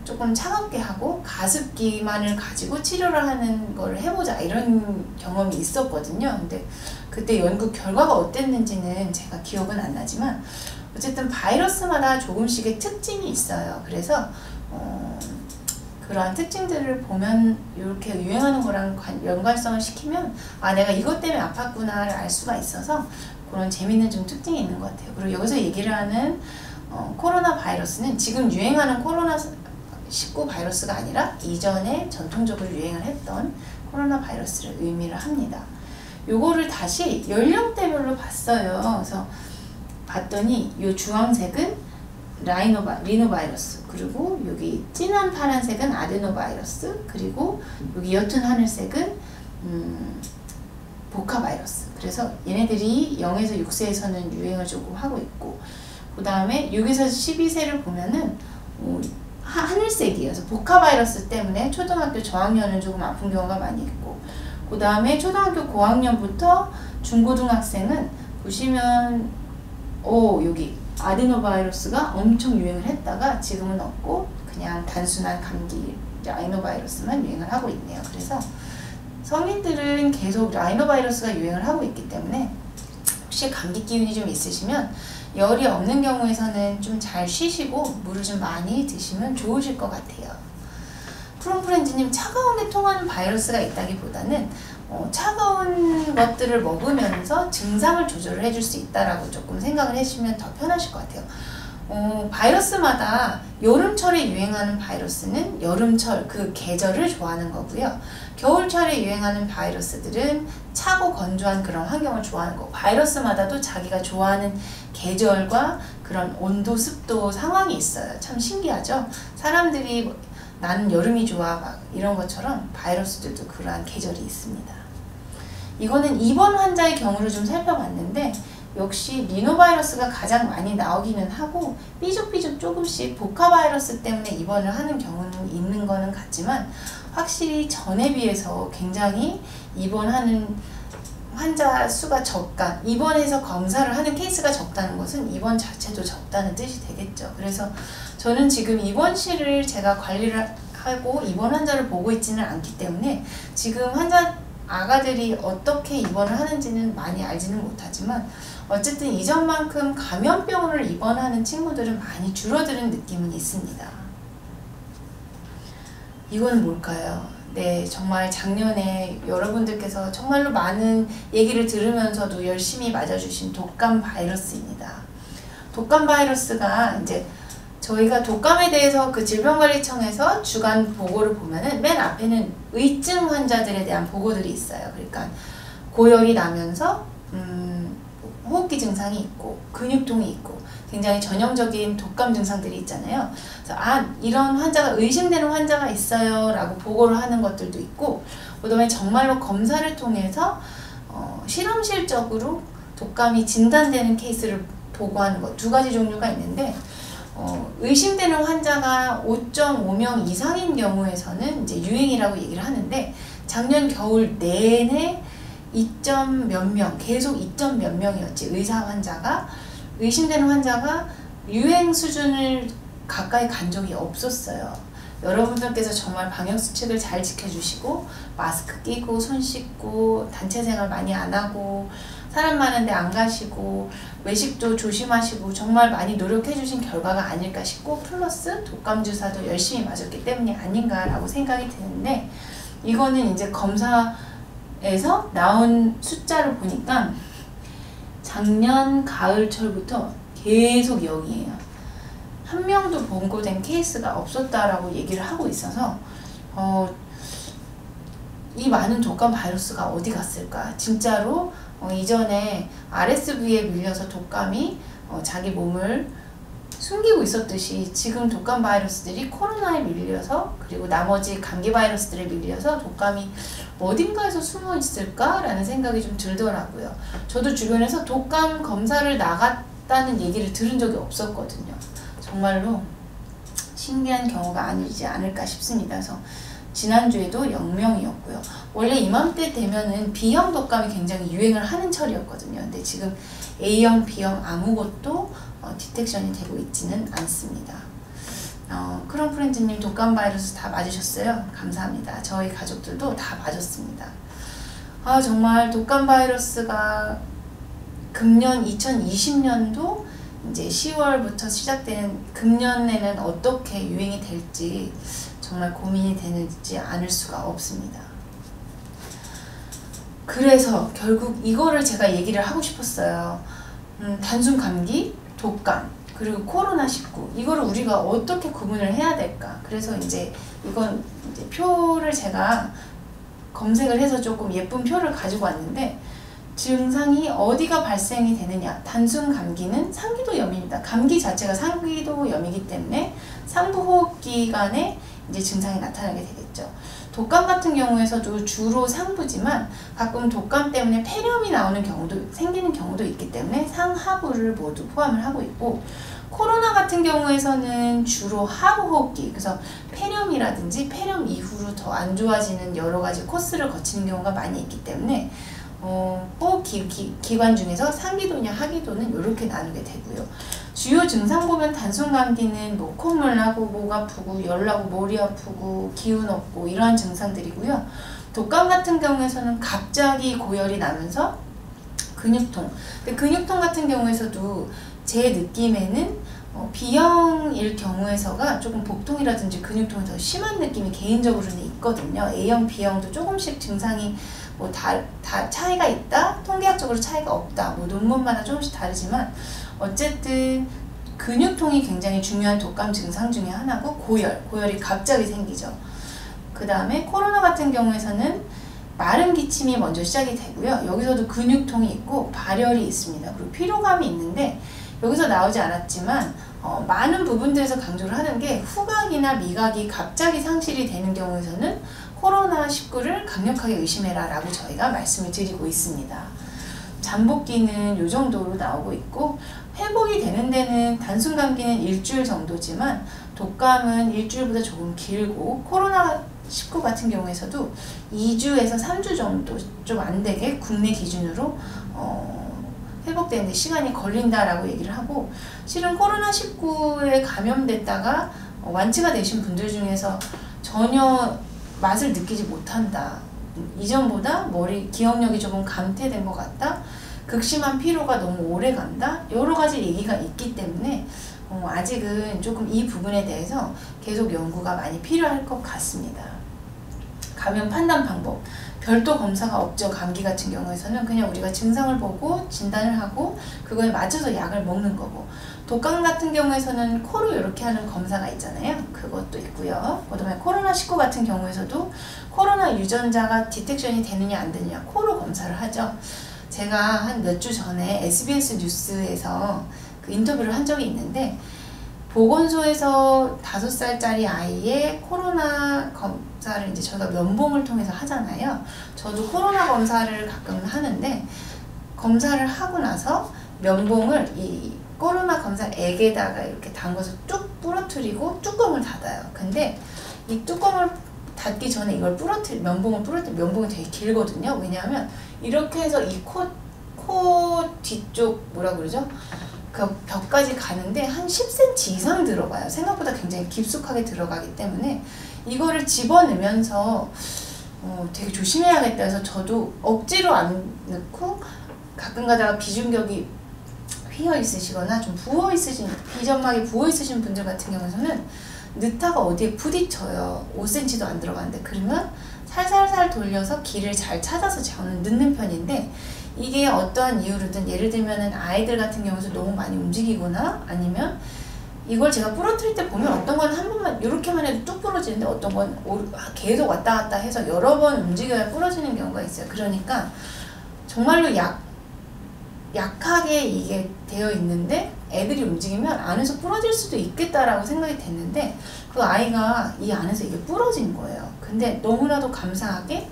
조금 차갑게 하고 가습기만을 가지고 치료를 하는 걸 해보자 이런 경험이 있었거든요. 근데 그때 연구 결과가 어땠는지는 제가 기억은 안 나지만 어쨌든 바이러스마다 조금씩의 특징이 있어요. 그래서 그러한 특징들을 보면 이렇게 유행하는 거랑 연관성을 시키면 아 내가 이것 때문에 아팠구나를 알 수가 있어서 그런 재밌는 좀 특징이 있는 것 같아요. 그리고 여기서 얘기를 하는 코로나 바이러스는 지금 유행하는 코로나 2019 바이러스가 아니라 이전에 전통적으로 유행을 했던 코로나 바이러스를 의미를 합니다. 요거를 다시 연령대별로 봤어요. 그래서 봤더니 요 주황색은 리노바이러스, 그리고 여기 진한 파란색은 아데노바이러스, 그리고 여기 옅은 하늘색은 보카바이러스. 그래서 얘네들이 0에서 6세에서는 유행을 조금 하고 있고, 그 다음에 6에서 12세를 보면은 하늘색이에요. 그래서 보카바이러스 때문에 초등학교 저학년은 조금 아픈 경우가 많이 있고, 그 다음에 초등학교 고학년부터 중고등학생은 보시면 여기 아데노바이러스가 엄청 유행을 했다가 지금은 없고 그냥 단순한 감기 라이노바이러스만 유행을 하고 있네요. 그래서 성인들은 계속 라이노바이러스가 유행을 하고 있기 때문에 혹시 감기 기운이 좀 있으시면 열이 없는 경우에서는 좀 잘 쉬시고 물을 좀 많이 드시면 좋으실 것 같아요. 프롬프렌즈님, 차가운 게 통하는 바이러스가 있다기보다는 차가운 것들을 먹으면서 증상을 조절을 해줄 수 있다라고 조금 생각을 해주시면 더 편하실 것 같아요. 바이러스마다 여름철에 유행하는 바이러스는 여름철 그 계절을 좋아하는 거고요. 겨울철에 유행하는 바이러스들은 차고 건조한 그런 환경을 좋아하는 거고, 바이러스마다도 자기가 좋아하는 계절과 그런 온도, 습도, 상황이 있어요. 참 신기하죠? 사람들이 나는 여름이 좋아 막 이런 것처럼 바이러스들도 그러한 계절이 있습니다. 이거는 입원 환자의 경우를 좀 살펴봤는데 역시 리노바이러스가 가장 많이 나오기는 하고 삐죽삐죽 조금씩 보카바이러스 때문에 입원을 하는 경우는 있는 거는 같지만 확실히 전에 비해서 굉장히 입원하는 환자 수가 적다. 입원해서 검사를 하는 케이스가 적다는 것은 입원 자체도 적다는 뜻이 되겠죠. 그래서 저는 지금 입원실을 제가 관리를 하고 입원 환자를 보고 있지는 않기 때문에 지금 아가들이 어떻게 입원을 하는지는 많이 알지는 못하지만 어쨌든 이전만큼 감염병을 입원하는 친구들은 많이 줄어드는 느낌은 있습니다. 이건 뭘까요? 네, 정말 작년에 여러분들께서 정말로 많은 얘기를 들으면서도 열심히 맞아주신 독감 바이러스입니다. 독감 바이러스가 이제 저희가 독감에 대해서 그 질병관리청에서 주간 보고를 보면은 맨 앞에는 의증 환자들에 대한 보고들이 있어요. 그러니까 고열이 나면서 호흡기 증상이 있고 근육통이 있고 굉장히 전형적인 독감 증상들이 있잖아요. 그래서 이런 환자가 의심되는 환자가 있어요 라고 보고를 하는 것들도 있고, 그 다음에 정말로 검사를 통해서 실험실적으로 독감이 진단되는 케이스를 보고하는 것, 두 가지 종류가 있는데 의심되는 환자가 5.5명 이상인 경우에서는 이제 유행이라고 얘기를 하는데 작년 겨울 내내 2점 몇 명, 계속 2점 몇 명이었지. 의심되는 환자가 유행 수준을 가까이 간 적이 없었어요. 여러분들께서 정말 방역수칙을 잘 지켜주시고 마스크 끼고 손 씻고 단체 생활 많이 안 하고 사람 많은데 안 가시고 외식도 조심하시고 정말 많이 노력해 주신 결과가 아닐까 싶고, 플러스 독감 주사도 열심히 맞았기 때문이 아닌가라고 생각이 드는데, 이거는 이제 검사에서 나온 숫자를 보니까 작년 가을철부터 계속 0이에요. 한 명도 보고된 케이스가 없었다라고 얘기를 하고 있어서 이 많은 독감 바이러스가 어디 갔을까? 진짜로 이전에 RSV에 밀려서 독감이 자기 몸을 숨기고 있었듯이 지금 독감 바이러스들이 코로나에 밀려서, 그리고 나머지 감기 바이러스들에 밀려서 독감이 어딘가에서 숨어 있을까라는 생각이 좀 들더라고요. 저도 주변에서 독감 검사를 나갔다는 얘기를 들은 적이 없었거든요. 정말로 신기한 경우가 아니지 않을까 싶습니다. 그래서 지난주에도 0명이었고요. 원래 이맘때 되면은 B형 독감이 굉장히 유행을 하는 철이었거든요. 근데 지금 A형, B형 아무것도 디텍션이 되고 있지는 않습니다. 크롬프렌즈님 독감 바이러스 다 맞으셨어요? 감사합니다. 저희 가족들도 다 맞았습니다. 정말 독감 바이러스가 금년 2020년도 이제 10월부터 시작되는 금년에는 어떻게 유행이 될지 정말 고민이 되지 않을 수가 없습니다. 그래서 결국 이거를 제가 얘기를 하고 싶었어요. 단순 감기, 독감, 그리고 코로나19 이거를 우리가 어떻게 구분을 해야 될까? 그래서 이제 이건 이제 표를 제가 검색을 해서 조금 예쁜 표를 가지고 왔는데, 증상이 어디가 발생이 되느냐. 단순 감기는 상기도염입니다. 감기 자체가 상기도염이기 때문에 상부호흡기관에 이제 증상이 나타나게 되겠죠. 독감 같은 경우에서도 주로 상부지만 가끔 독감 때문에 폐렴이 나오는 경우도 생기는 경우도 있기 때문에 상하부를 모두 포함을 하고 있고, 코로나 같은 경우에서는 주로 하부호흡기, 그래서 폐렴이라든지 폐렴 이후로 더 안 좋아지는 여러 가지 코스를 거치는 경우가 많이 있기 때문에 호흡기관 중에서 상기도냐 하기도는 이렇게 나누게 되고요. 주요 증상 보면 단순 감기는 뭐 콧물 나고 목 아프고 열 나고 머리 아프고 기운 없고 이러한 증상들이고요. 독감 같은 경우에서는 갑자기 고열이 나면서 근육통. 근데 근육통 같은 경우에서도 제 느낌에는 B형일 경우에서가 조금 복통이라든지 근육통이 더 심한 느낌이 개인적으로는 있거든요. A형, B형도 조금씩 증상이 뭐 다 차이가 있다, 통계학적으로 차이가 없다, 뭐 논문마다 조금씩 다르지만 어쨌든 근육통이 굉장히 중요한 독감 증상 중에 하나고, 고열이 갑자기 생기죠. 그 다음에 코로나 같은 경우에서는 마른 기침이 먼저 시작이 되고요. 여기서도 근육통이 있고 발열이 있습니다. 그리고 피로감이 있는데, 여기서 나오지 않았지만 많은 부분들에서 강조를 하는 게 후각이나 미각이 갑자기 상실이 되는 경우에서는 코로나19를 강력하게 의심해라 라고 저희가 말씀을 드리고 있습니다. 잠복기는 이 정도로 나오고 있고, 회복이 되는 데는 단순 감기는 일주일 정도지만 독감은 일주일보다 조금 길고, 코로나19 같은 경우에서도 2주에서 3주 정도 좀 안 되게 국내 기준으로 회복되는데 시간이 걸린다라고 얘기를 하고, 실은 코로나19에 감염됐다가 완치가 되신 분들 중에서 전혀 맛을 느끼지 못한다, 이전보다 기억력이 조금 감퇴된 것 같다, 극심한 피로가 너무 오래 간다, 여러 가지 얘기가 있기 때문에 아직은 조금 이 부분에 대해서 계속 연구가 많이 필요할 것 같습니다. 감염 판단 방법, 별도 검사가 없죠. 감기 같은 경우에서는 그냥 우리가 증상을 보고 진단을 하고 그거에 맞춰서 약을 먹는 거고, 독감 같은 경우에서는 코로 이렇게 하는 검사가 있잖아요. 그것도 있고요. 그다음에 코로나19 같은 경우에서도 코로나 유전자가 디텍션이 되느냐 안 되느냐 코로 검사를 하죠. 제가 한 몇 주 전에 SBS 뉴스에서 그 인터뷰를 한 적이 있는데, 보건소에서 5살짜리 아이의 코로나 검사를 이제 저희가 면봉을 통해서 하잖아요. 저도 코로나 검사를 가끔 하는데, 검사를 하고 나서 면봉을 이 코로나 검사 액에다가 이렇게 담궈서 쭉 부러뜨리고 뚜껑을 닫아요. 근데 이 뚜껑을 닫기 전에 이걸 면봉을 면봉이 되게 길거든요. 왜냐하면 이렇게 해서 이 코 뒤쪽 뭐라 그러죠? 그 벽까지 가는데 한 10cm 이상 들어가요. 생각보다 굉장히 깊숙하게 들어가기 때문에 이거를 집어넣으면서 되게 조심해야겠다 해서 저도 억지로 안 넣고, 가끔 가다가 비중격이 휘어 있으시거나 좀 부어 있으신, 비점막이 부어 있으신 분들 같은 경우에는 넣다가 어디에 부딪혀요. 5cm도 안 들어가는데. 그러면 살살살 돌려서 길을 잘 찾아서 저는 넣는 편인데, 이게 어떠한 이유로든, 예를 들면은 아이들 같은 경우에서 너무 많이 움직이거나, 아니면 이걸 제가 부러뜨릴 때 보면 어떤 건 한 번만 이렇게만 해도 뚝 부러지는데, 어떤 건 계속 왔다 갔다 해서 여러 번 움직여야 부러지는 경우가 있어요. 그러니까 정말로 약하게 이게 되어 있는데 애들이 움직이면 안에서 부러질 수도 있겠다라고 생각이 됐는데, 그 아이가 이 안에서 이게 부러진 거예요. 근데 너무나도 감사하게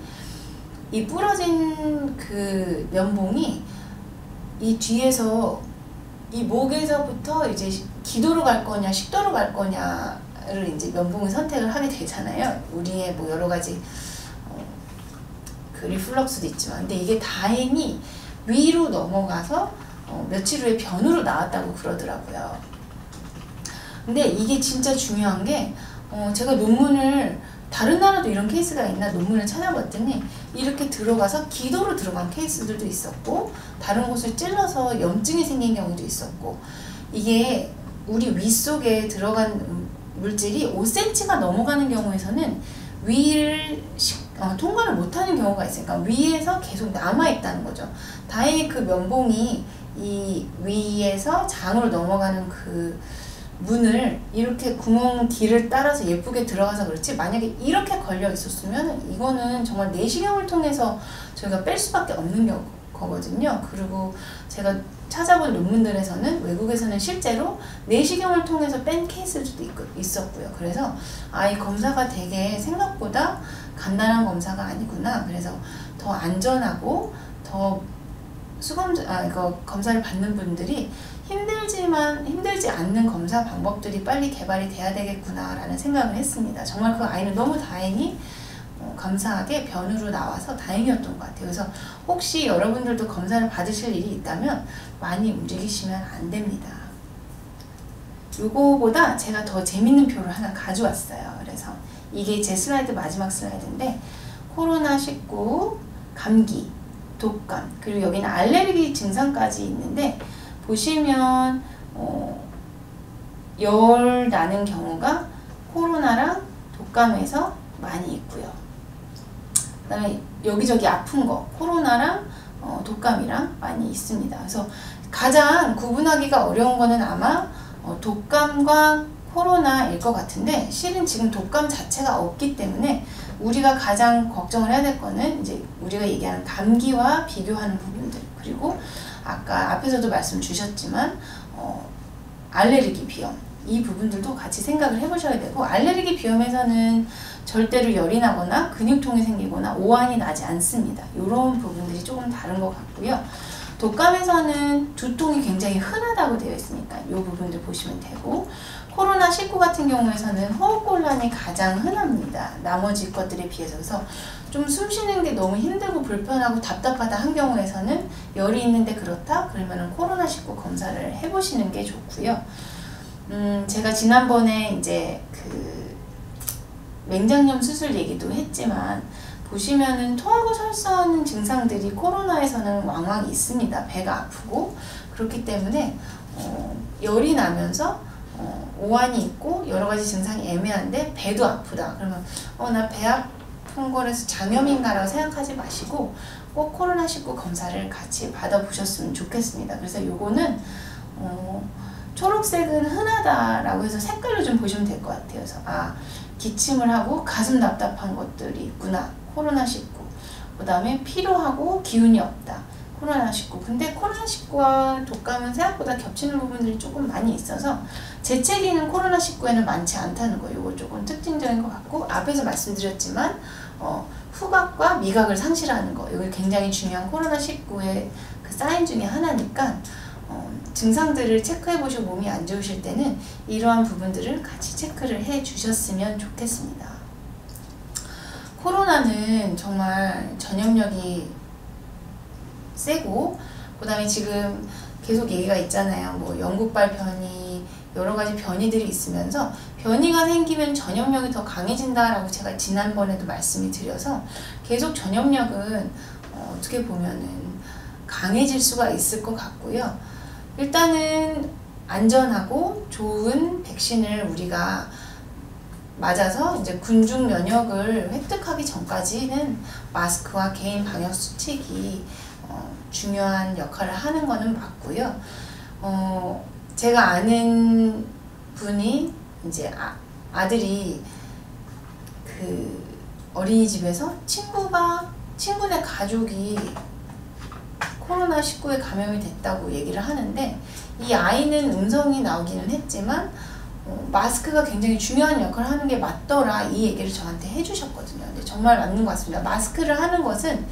이 부러진 그 면봉이 이 뒤에서 이 목에서부터 이제 기도로 갈 거냐 식도로 갈 거냐를 이제 면봉을 선택을 하게 되잖아요. 우리의 뭐 여러 가지 그 리플럭스도 있지만, 근데 이게 다행히 위로 넘어가서 며칠 후에 변으로 나왔다고 그러더라고요. 근데 이게 진짜 중요한 게, 제가 논문을, 다른 나라도 이런 케이스가 있나 논문을 찾아봤더니 이렇게 들어가서 기도로 들어간 케이스들도 있었고, 다른 곳을 찔러서 염증이 생긴 경우도 있었고, 이게 우리 위 속에 들어간 물질이 5cm가 넘어가는 경우에서는 위를 통과를 못하는 경우가 있으니까 위에서 계속 남아있다는 거죠. 다행히 그 면봉이 이 위에서 장으로 넘어가는 그 문을 이렇게 구멍 길을 따라서 예쁘게 들어가서 그렇지, 만약에 이렇게 걸려 있었으면 이거는 정말 내시경을 통해서 저희가 뺄 수밖에 없는 거거든요. 그리고 제가 찾아본 논문들에서는, 외국에서는 실제로 내시경을 통해서 뺀 케이스도 있었고요. 그래서 이 검사가 되게 생각보다 간단한 검사가 아니구나. 그래서 더 안전하고 더 이거 검사를 받는 분들이 힘들지 않는 검사 방법들이 빨리 개발이 돼야 되겠구나 라는 생각을 했습니다. 정말 그 아이는 너무 다행히 감사하게 변으로 나와서 다행이었던 것 같아요. 그래서 혹시 여러분들도 검사를 받으실 일이 있다면 많이 움직이시면 안 됩니다. 요거보다 제가 더 재밌는 표를 하나 가져왔어요. 그래서 이게 제 슬라이드 마지막 슬라이드인데, 코로나19, 감기, 독감, 그리고 여기는 알레르기 증상까지 있는데, 보시면 열 나는 경우가 코로나랑 독감에서 많이 있고요. 그 다음에 여기저기 아픈 거 코로나랑 독감이랑 많이 있습니다. 그래서 가장 구분하기가 어려운 거는 아마 독감과 코로나일 것 같은데, 실은 지금 독감 자체가 없기 때문에 우리가 가장 걱정을 해야 될 거는 이제 우리가 얘기하는 감기와 비교하는 부분들, 그리고 아까 앞에서도 말씀 주셨지만 알레르기 비염, 이 부분들도 같이 생각을 해보셔야 되고, 알레르기 비염에서는 절대로 열이 나거나 근육통이 생기거나 오한이 나지 않습니다. 이런 부분들이 조금 다른 것 같고요. 독감에서는 두통이 굉장히 흔하다고 되어 있으니까 이 부분들 보시면 되고, 코로나19 같은 경우에서는 호흡곤란이 가장 흔합니다. 나머지 것들에 비해서. 그래서 좀 숨쉬는 게 너무 힘들고 불편하고 답답하다 한 경우에서는 열이 있는데 그렇다? 그러면 코로나19 검사를 해보시는 게 좋고요. 제가 지난번에 이제 그 맹장염 수술 얘기도 했지만, 보시면은 토하고 설사하는 증상들이 코로나에서는 왕왕 있습니다. 배가 아프고. 그렇기 때문에 열이 나면서 오한이 있고 여러 가지 증상이 애매한데 배도 아프다. 그러면 나 배 아픈 거라서 장염인가 라고 생각하지 마시고 꼭 코로나19 검사를 같이 받아보셨으면 좋겠습니다. 그래서 요거는 초록색은 흔하다라고 해서 색깔로 좀 보시면 될 것 같아요. 그래서 기침을 하고 가슴 답답한 것들이 있구나, 코로나19. 그 다음에 피로하고 기운이 없다, 코로나19. 근데 코로나19와 독감은 생각보다 겹치는 부분들이 조금 많이 있어서 재채기는 코로나19에는 많지 않다는 거, 이거 조금 특징적인 것 같고, 앞에서 말씀드렸지만 후각과 미각을 상실하는 거, 이거 굉장히 중요한 코로나19의 그 사인 중에 하나니까 증상들을 체크해 보시고 몸이 안 좋으실 때는 이러한 부분들을 같이 체크를 해 주셨으면 좋겠습니다. 코로나는 정말 전염력이 세고, 그 다음에 지금 계속 얘기가 있잖아요. 뭐 영국발 변이, 여러 가지 변이들이 있으면서 변이가 생기면 전염력이 더 강해진다라고 제가 지난번에도 말씀을 드려서 계속 전염력은 어떻게 보면은 강해질 수가 있을 것 같고요. 일단은 안전하고 좋은 백신을 우리가 맞아서 이제 군중 면역을 획득하기 전까지는 마스크와 개인 방역 수칙이 중요한 역할을 하는 거는 맞고요. 제가 아는 분이 이제 아들이 그 어린이집에서 친구네 가족이 코로나19에 감염이 됐다고 얘기를 하는데, 이 아이는 음성이 나오기는 했지만 마스크가 굉장히 중요한 역할을 하는 게 맞더라, 이 얘기를 저한테 해주셨거든요. 근데 정말 맞는 것 같습니다. 마스크를 하는 것은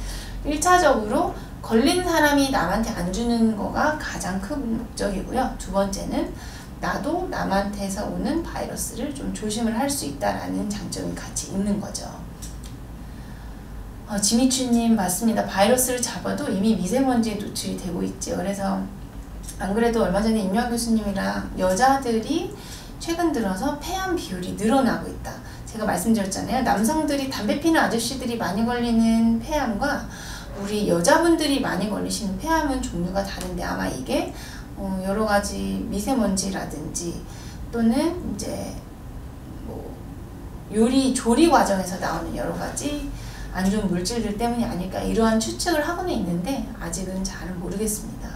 1차적으로 걸린 사람이 남한테 안 주는 거가 가장 큰 목적이고요. 두 번째는 나도 남한테서 오는 바이러스를 좀 조심을 할 수 있다라는 장점이 같이 있는 거죠. 지미추님 맞습니다. 바이러스를 잡아도 이미 미세먼지에 노출이 되고 있죠. 그래서 안 그래도 얼마 전에 임요한 교수님이랑 여자들이 최근 들어서 폐암 비율이 늘어나고 있다, 제가 말씀드렸잖아요. 남성들이 담배 피는 아저씨들이 많이 걸리는 폐암과 우리 여자분들이 많이 걸리시는 폐암은 종류가 다른데, 아마 이게 여러 가지 미세먼지라든지 또는 이제 뭐 조리 과정에서 나오는 여러 가지 안 좋은 물질들 때문이 아닐까, 이러한 추측을 하고는 있는데 아직은 잘은 모르겠습니다.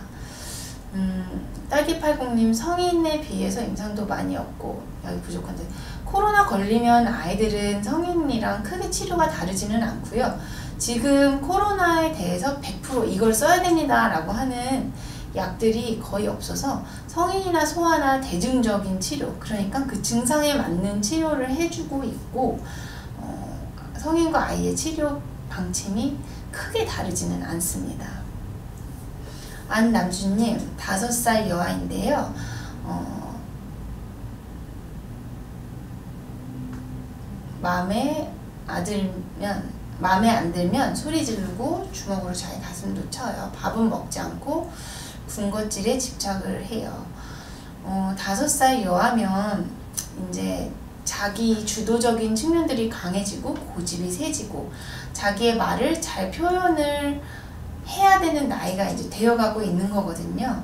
딸기80님 성인에 비해서 임상도 많이 없고 약이 부족한데 코로나 걸리면 아이들은 성인이랑 크게 치료가 다르지는 않고요. 지금 코로나에 대해서 100% 이걸 써야 됩니다 라고 하는 약들이 거의 없어서 성인이나 소아나 대중적인 치료, 그러니까 그 증상에 맞는 치료를 해주고 있고 성인과 아이의 치료 방침이 크게 다르지는 않습니다. 안남주님 5살 여아인데요. 마음에 안 들면 소리 지르고 주먹으로 자기 가슴도 쳐요. 밥은 먹지 않고 군것질에 집착을 해요. 5살 여하면 이제 자기 주도적인 측면들이 강해지고 고집이 세지고 자기의 말을 잘 표현을 해야 되는 나이가 이제 되어가고 있는 거거든요.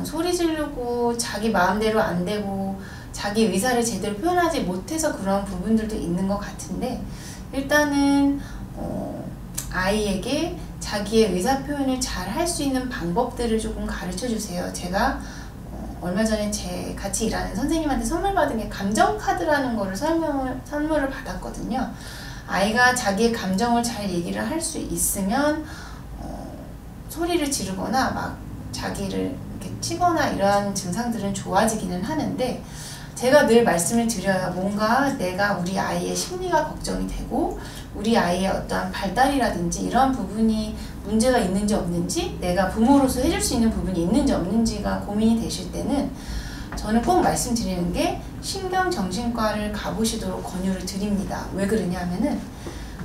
소리 지르고 자기 마음대로 안 되고 자기 의사를 제대로 표현하지 못해서 그런 부분들도 있는 것 같은데, 일단은 아이에게 자기의 의사 표현을 잘 할 수 있는 방법들을 조금 가르쳐 주세요. 제가 얼마 전에 같이 일하는 선생님한테 선물 받은 게 감정카드라는 거를 선물을 받았거든요. 아이가 자기의 감정을 잘 얘기를 할 수 있으면 소리를 지르거나 막 자기를 이렇게 치거나 이러한 증상들은 좋아지기는 하는데, 제가 늘 말씀을 드려요. 뭔가 우리 아이의 심리가 걱정이 되고 우리 아이의 어떠한 발달이라든지 이런 부분이 문제가 있는지 없는지, 내가 부모로서 해줄 수 있는 부분이 있는지 없는지가 고민이 되실 때는 저는 꼭 말씀드리는 게 신경정신과를 가보시도록 권유를 드립니다. 왜 그러냐면은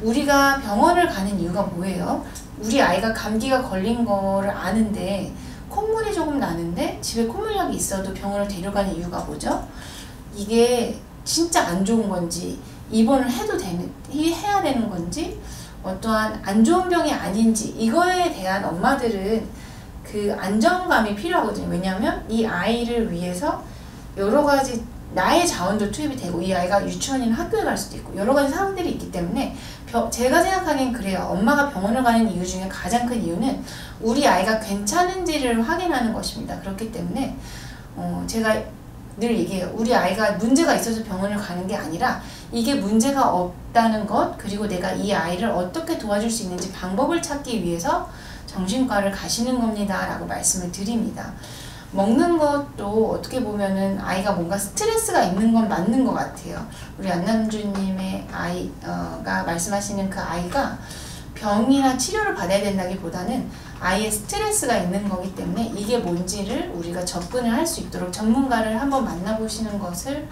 우리가 병원을 가는 이유가 뭐예요? 우리 아이가 감기가 걸린 거를 아는데 콧물이 조금 나는데 집에 콧물약이 있어도 병원을 데려가는 이유가 뭐죠? 이게 진짜 안 좋은 건지, 입원을 해야 되는 건지, 어떠한 안 좋은 병이 아닌지, 이거에 대한 엄마들은 그 안정감이 필요하거든요. 왜냐하면 이 아이를 위해서 여러 가지 나의 자원도 투입이 되고, 이 아이가 유치원이나 학교에 갈 수도 있고 여러 가지 상황들이 있기 때문에 제가 생각하기엔 그래요. 엄마가 병원을 가는 이유 중에 가장 큰 이유는 우리 아이가 괜찮은지를 확인하는 것입니다. 그렇기 때문에 제가 늘 얘기해요. 우리 아이가 문제가 있어서 병원을 가는 게 아니라 이게 문제가 없다는 것, 그리고 내가 이 아이를 어떻게 도와줄 수 있는지 방법을 찾기 위해서 정신과를 가시는 겁니다 라고 말씀을 드립니다. 먹는 것도 어떻게 보면은 아이가 뭔가 스트레스가 있는 건 맞는 것 같아요. 우리 안남주님의 아이가 말씀하시는 그 아이가 병이나 치료를 받아야 된다기보다는 아이의 스트레스가 있는 거기 때문에 이게 뭔지를 우리가 접근을 할 수 있도록 전문가를 한번 만나보시는 것을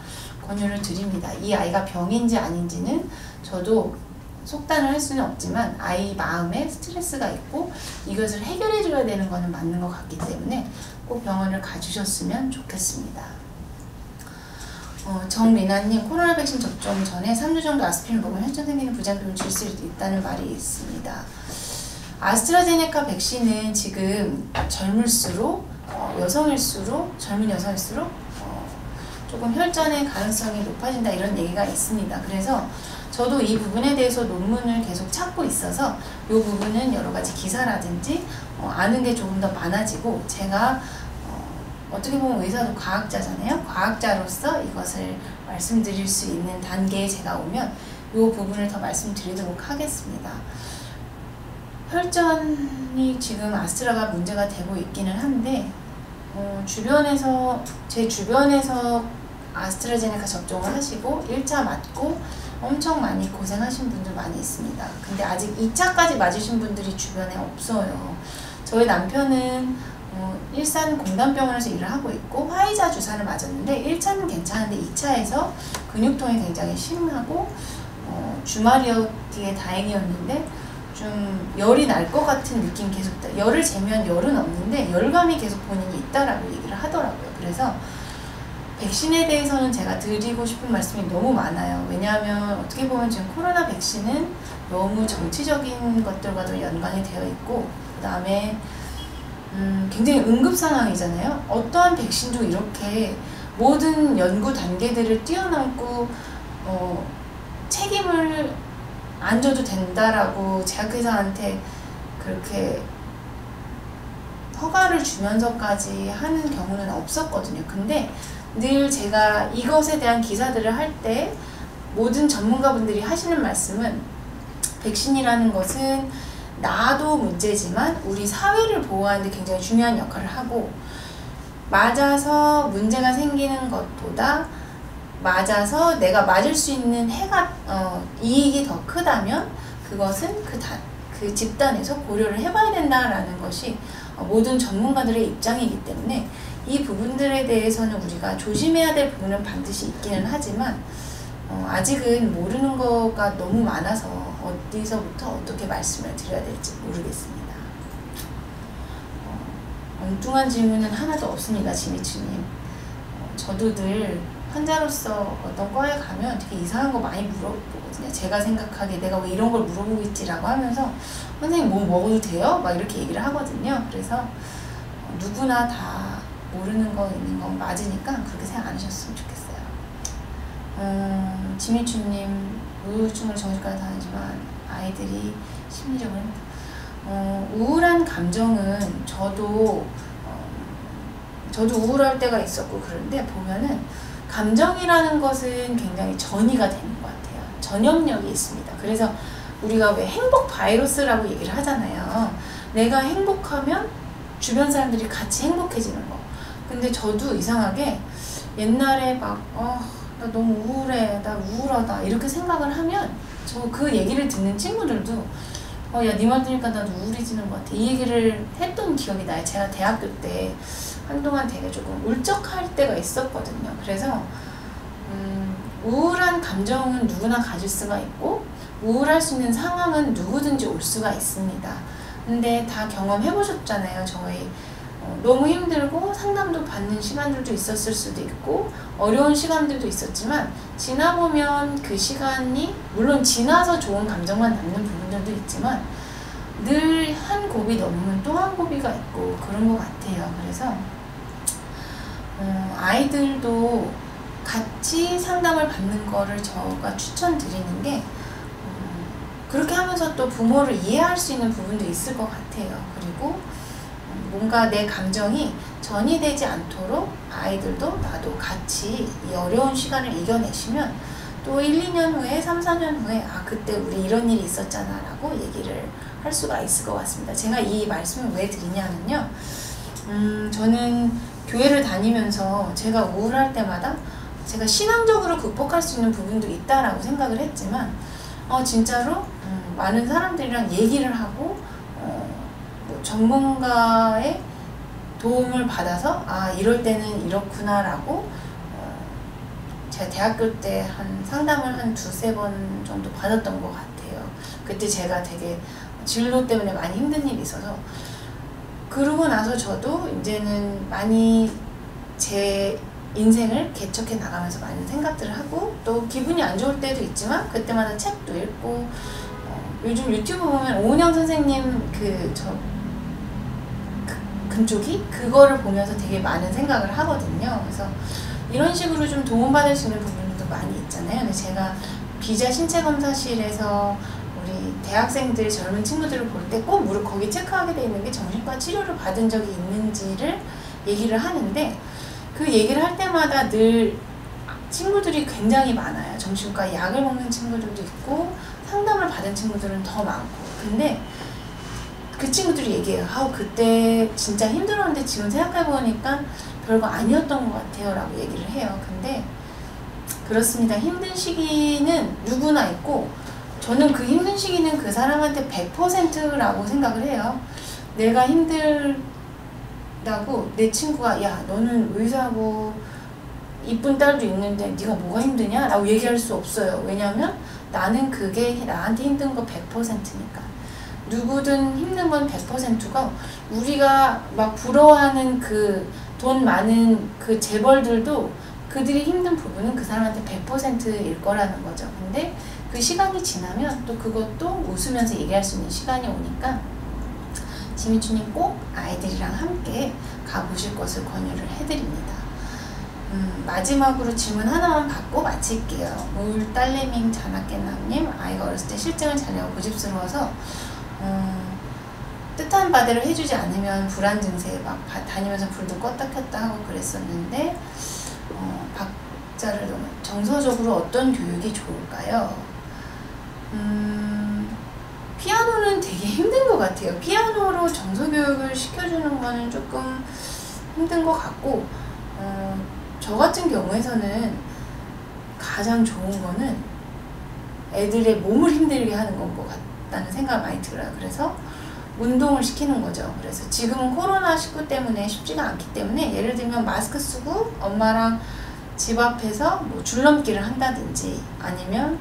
권유를 드립니다. 이 아이가 병인지 아닌지는 저도 속단을 할 수는 없지만 아이 마음에 스트레스가 있고 이것을 해결해 줘야 되는 거는 맞는 것 같기 때문에 꼭 병원을 가주셨으면 좋겠습니다. 정미나님, 코로나 백신 접종 전에 3주 정도 아스피린 먹으면 혈전 생기는 부작용을 줄 수 있다는 말이 있습니다. 아스트라제네카 백신은 지금 젊은 여성일수록 조금 혈전의 가능성이 높아진다 이런 얘기가 있습니다. 그래서 저도 이 부분에 대해서 논문을 계속 찾고 있어서 이 부분은 여러 가지 기사라든지 아는 게 조금 더 많아지고, 제가 어떻게 보면 의사도 과학자잖아요. 과학자로서 이것을 말씀드릴 수 있는 단계에 제가 오면 이 부분을 더 말씀드리도록 하겠습니다. 혈전이 지금 아스트라가 문제가 되고 있기는 한데 제 주변에서 아스트라제네카 접종을 하시고 1차 맞고 엄청 많이 고생하신 분들 많이 있습니다. 근데 아직 2차까지 맞으신 분들이 주변에 없어요. 저희 남편은 일산 공단병원에서 일을 하고 있고 화이자 주사를 맞았는데 1차는 괜찮은데 2차에서 근육통이 굉장히 심하고 주말이었기에 다행이었는데 좀 열이 날 것 같은 느낌 계속, 열을 재면 열은 없는데 열감이 계속 본인이 있다라고 얘기를 하더라고요. 그래서 백신에 대해서는 제가 드리고 싶은 말씀이 너무 많아요. 왜냐하면 어떻게 보면 지금 코로나 백신은 너무 정치적인 것들과도 연관이 되어 있고, 그 다음에 굉장히 응급 상황이잖아요. 어떠한 백신도 이렇게 모든 연구 단계들을 뛰어넘고 책임을 안 져도 된다라고 제약회사한테 그렇게 허가를 주면서까지 하는 경우는 없었거든요. 근데 늘 제가 이것에 대한 기사들을 할 때 모든 전문가분들이 하시는 말씀은 백신이라는 것은 나도 문제지만 우리 사회를 보호하는 데 굉장히 중요한 역할을 하고, 맞아서 문제가 생기는 것보다 맞아서 내가 맞을 수 있는 이익이 더 크다면 그것은 그 집단에서 고려를 해봐야 된다라는 것이 모든 전문가들의 입장이기 때문에, 이 부분들에 대해서는 우리가 조심해야 될 부분은 반드시 있기는 하지만 아직은 모르는 거가 너무 많아서 어디서부터 어떻게 말씀을 드려야 될지 모르겠습니다. 엉뚱한 질문은 하나도 없습니다, 지미추님. 저도 늘 환자로서 어떤 과에 가면 되게 이상한 거 많이 물어보거든요. 제가 생각하기에 내가 왜 이런 걸 물어보고 있지라고 하면서 선생님 뭐 먹어도 돼요? 막 이렇게 얘기를 하거든요. 그래서 누구나 다 모르는 거 있는 건 맞으니까 그렇게 생각 안 하셨으면 좋겠어요. 지미추님, 우울증으로 정신과에 다니지만 아이들이 심리적으로 우울한 감정은 저도 우울할 때가 있었고, 그런데 보면은 감정이라는 것은 굉장히 전이가 되는 것 같아요. 전염력이 있습니다. 그래서 우리가 왜 행복 바이러스라고 얘기를 하잖아요. 내가 행복하면 주변 사람들이 같이 행복해지는 거. 근데 저도 이상하게 옛날에 막 나 너무 우울해, 나 우울하다 이렇게 생각을 하면 저 그 얘기를 듣는 친구들도 야, 네 말 들으니까 나도 우울해지는 것 같아, 이 얘기를 했던 기억이 나요. 제가 대학교 때 한동안 되게 조금 울적할 때가 있었거든요. 그래서 우울한 감정은 누구나 가질 수가 있고 우울할 수 있는 상황은 누구든지 올 수가 있습니다. 근데 다 경험해 보셨잖아요. 저희 너무 힘들고 상담도 받는 시간들도 있었을 수도 있고 어려운 시간들도 있었지만, 지나보면 그 시간이 물론 지나서 좋은 감정만 남는 부분들도 있지만 늘 한 고비 넘으면 또 한 고비가 있고 그런 것 같아요. 그래서 아이들도 같이 상담을 받는 거를 제가 추천드리는 게, 그렇게 하면서 또 부모를 이해할 수 있는 부분도 있을 것 같아요. 그리고 뭔가 내 감정이 전이되지 않도록 아이들도 나도 같이 이 어려운 시간을 이겨내시면 또 1, 2년 후에 3, 4년 후에 그때 우리 이런 일이 있었잖아 라고 얘기를 할 수가 있을 것 같습니다. 제가 이 말씀을 왜 드리냐면요, 저는 교회를 다니면서 제가 우울할 때마다 제가 신앙적으로 극복할 수 있는 부분도 있다라고 생각을 했지만 진짜로 많은 사람들이랑 얘기를 하고 전문가의 도움을 받아서 이럴 때는 이렇구나 라고 제가 대학교 때 한 상담을 한 2-3번 정도 받았던 것 같아요. 그때 제가 되게 진로 때문에 많이 힘든 일이 있어서, 그러고 나서 저도 이제는 많이 제 인생을 개척해 나가면서 많은 생각들을 하고, 또 기분이 안 좋을 때도 있지만 그때마다 책도 읽고, 요즘 유튜브 보면 오은영 선생님 금쪽이 그거를 보면서 되게 많은 생각을 하거든요. 그래서 이런 식으로 좀 도움받을 수 있는 부분도 많이 있잖아요. 근데 제가 비자 신체검사실에서 우리 대학생들, 젊은 친구들을 볼 때 꼭 거기 체크하게 돼 있는 게 정신과 치료를 받은 적이 있는지를 얘기를 하는데, 그 얘기를 할 때마다 늘 친구들이 굉장히 많아요. 정신과 약을 먹는 친구들도 있고 상담을 받은 친구들은 더 많고. 근데 그 친구들이 얘기해요. 그때 진짜 힘들었는데 지금 생각해보니까 별거 아니었던 것 같아요 라고 얘기를 해요. 근데 그렇습니다. 힘든 시기는 누구나 있고, 저는 그 힘든 시기는 그 사람한테 100%라고 생각을 해요. 내가 힘들다고 내 친구가 야, 너는 의사고 이쁜 딸도 있는데 네가 뭐가 힘드냐? 라고 얘기할 수 없어요. 왜냐면 나는 그게 나한테 힘든 거 100%니까. 누구든 힘든 건 100%가, 우리가 막 부러워하는 그 돈 많은 그 재벌들도 그들이 힘든 부분은 그 사람한테 100%일 거라는 거죠. 근데 그 시간이 지나면 또 그것도 웃으면서 얘기할 수 있는 시간이 오니까 지미추님 꼭 아이들이랑 함께 가보실 것을 권유를 해드립니다. 마지막으로 질문 하나만 받고 마칠게요. 울딸내밍 자나깨남님, 아이가 어렸을 때 실증을 잘 내고 고집스러워서 뜻한 바대로 해주지 않으면 불안 증세 막 다니면서 불도 껐다 켰다 하고 그랬었는데 박자를 너무 정서적으로 어떤 교육이 좋을까요? 피아노는 되게 힘든 것 같아요. 피아노로 정서 교육을 시켜주는 거는 조금 힘든 것 같고 저 같은 경우에서는 가장 좋은 거는 애들의 몸을 힘들게 하는 건 것 같다는 생각이 많이 들어요. 그래서 운동을 시키는 거죠. 그래서 지금은 코로나19 때문에 쉽지가 않기 때문에 예를 들면 마스크 쓰고 엄마랑 집 앞에서 뭐 줄넘기를 한다든지 아니면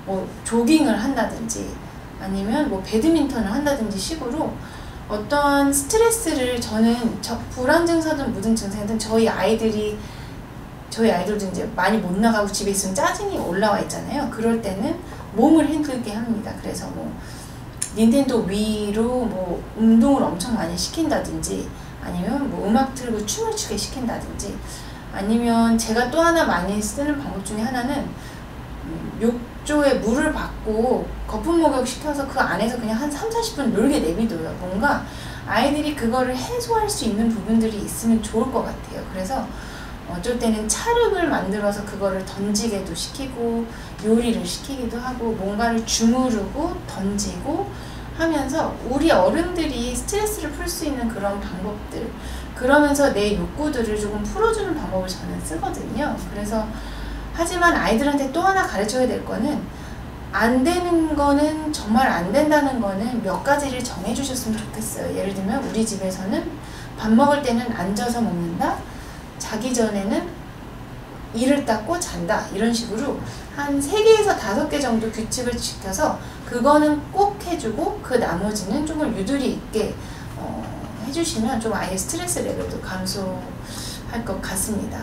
뭐 조깅을 한다든지 아니면 뭐 배드민턴을 한다든지 식으로 어떠한 스트레스를 저는 불안 증세든 무슨 증세든 저희 아이들도 이제 많이 못 나가고 집에 있으면 짜증이 올라와 있잖아요. 그럴 때는 몸을 힘들게 합니다. 그래서 뭐 닌텐도 위로 뭐 운동을 엄청 많이 시킨다든지 아니면 뭐 음악 틀고 춤을 추게 시킨다든지 아니면 제가 또 하나 많이 쓰는 방법 중에 하나는 욕조에 물을 받고 거품 목욕 시켜서 그 안에서 그냥 한 3-40분 놀게 내비둬요. 뭔가 아이들이 그거를 해소할 수 있는 부분들이 있으면 좋을 것 같아요. 그래서 어쩔 때는 찰흙을 만들어서 그거를 던지게도 시키고 요리를 시키기도 하고 뭔가를 주무르고 던지고 하면서 우리 어른들이 스트레스를 풀 수 있는 그런 방법들 그러면서 내 욕구들을 조금 풀어주는 방법을 저는 쓰거든요. 그래서 하지만 아이들한테 또 하나 가르쳐야 될 거는 안 되는 거는 정말 안 된다는 거는 몇 가지를 정해 주셨으면 좋겠어요. 예를 들면 우리 집에서는 밥 먹을 때는 앉아서 먹는다. 자기 전에는 이를 닦고 잔다. 이런 식으로 한 3개에서 5개 정도 규칙을 지켜서 그거는 꼭 해주고 그 나머지는 조금 유도리 있게 해주시면 좀 아이의 스트레스 레벨도 감소할 것 같습니다.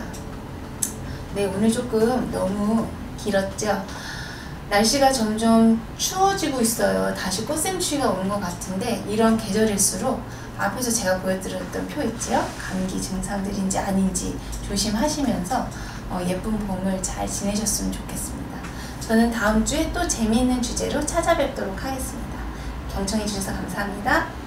네, 오늘 조금 너무 길었죠? 날씨가 점점 추워지고 있어요. 다시 꽃샘추위가 오는 것 같은데 이런 계절일수록 앞에서 제가 보여드렸던 표 있지요? 감기 증상들인지 아닌지 조심하시면서 예쁜 봄을 잘 지내셨으면 좋겠습니다. 저는 다음 주에 또 재미있는 주제로 찾아뵙도록 하겠습니다. 경청해 주셔서 감사합니다.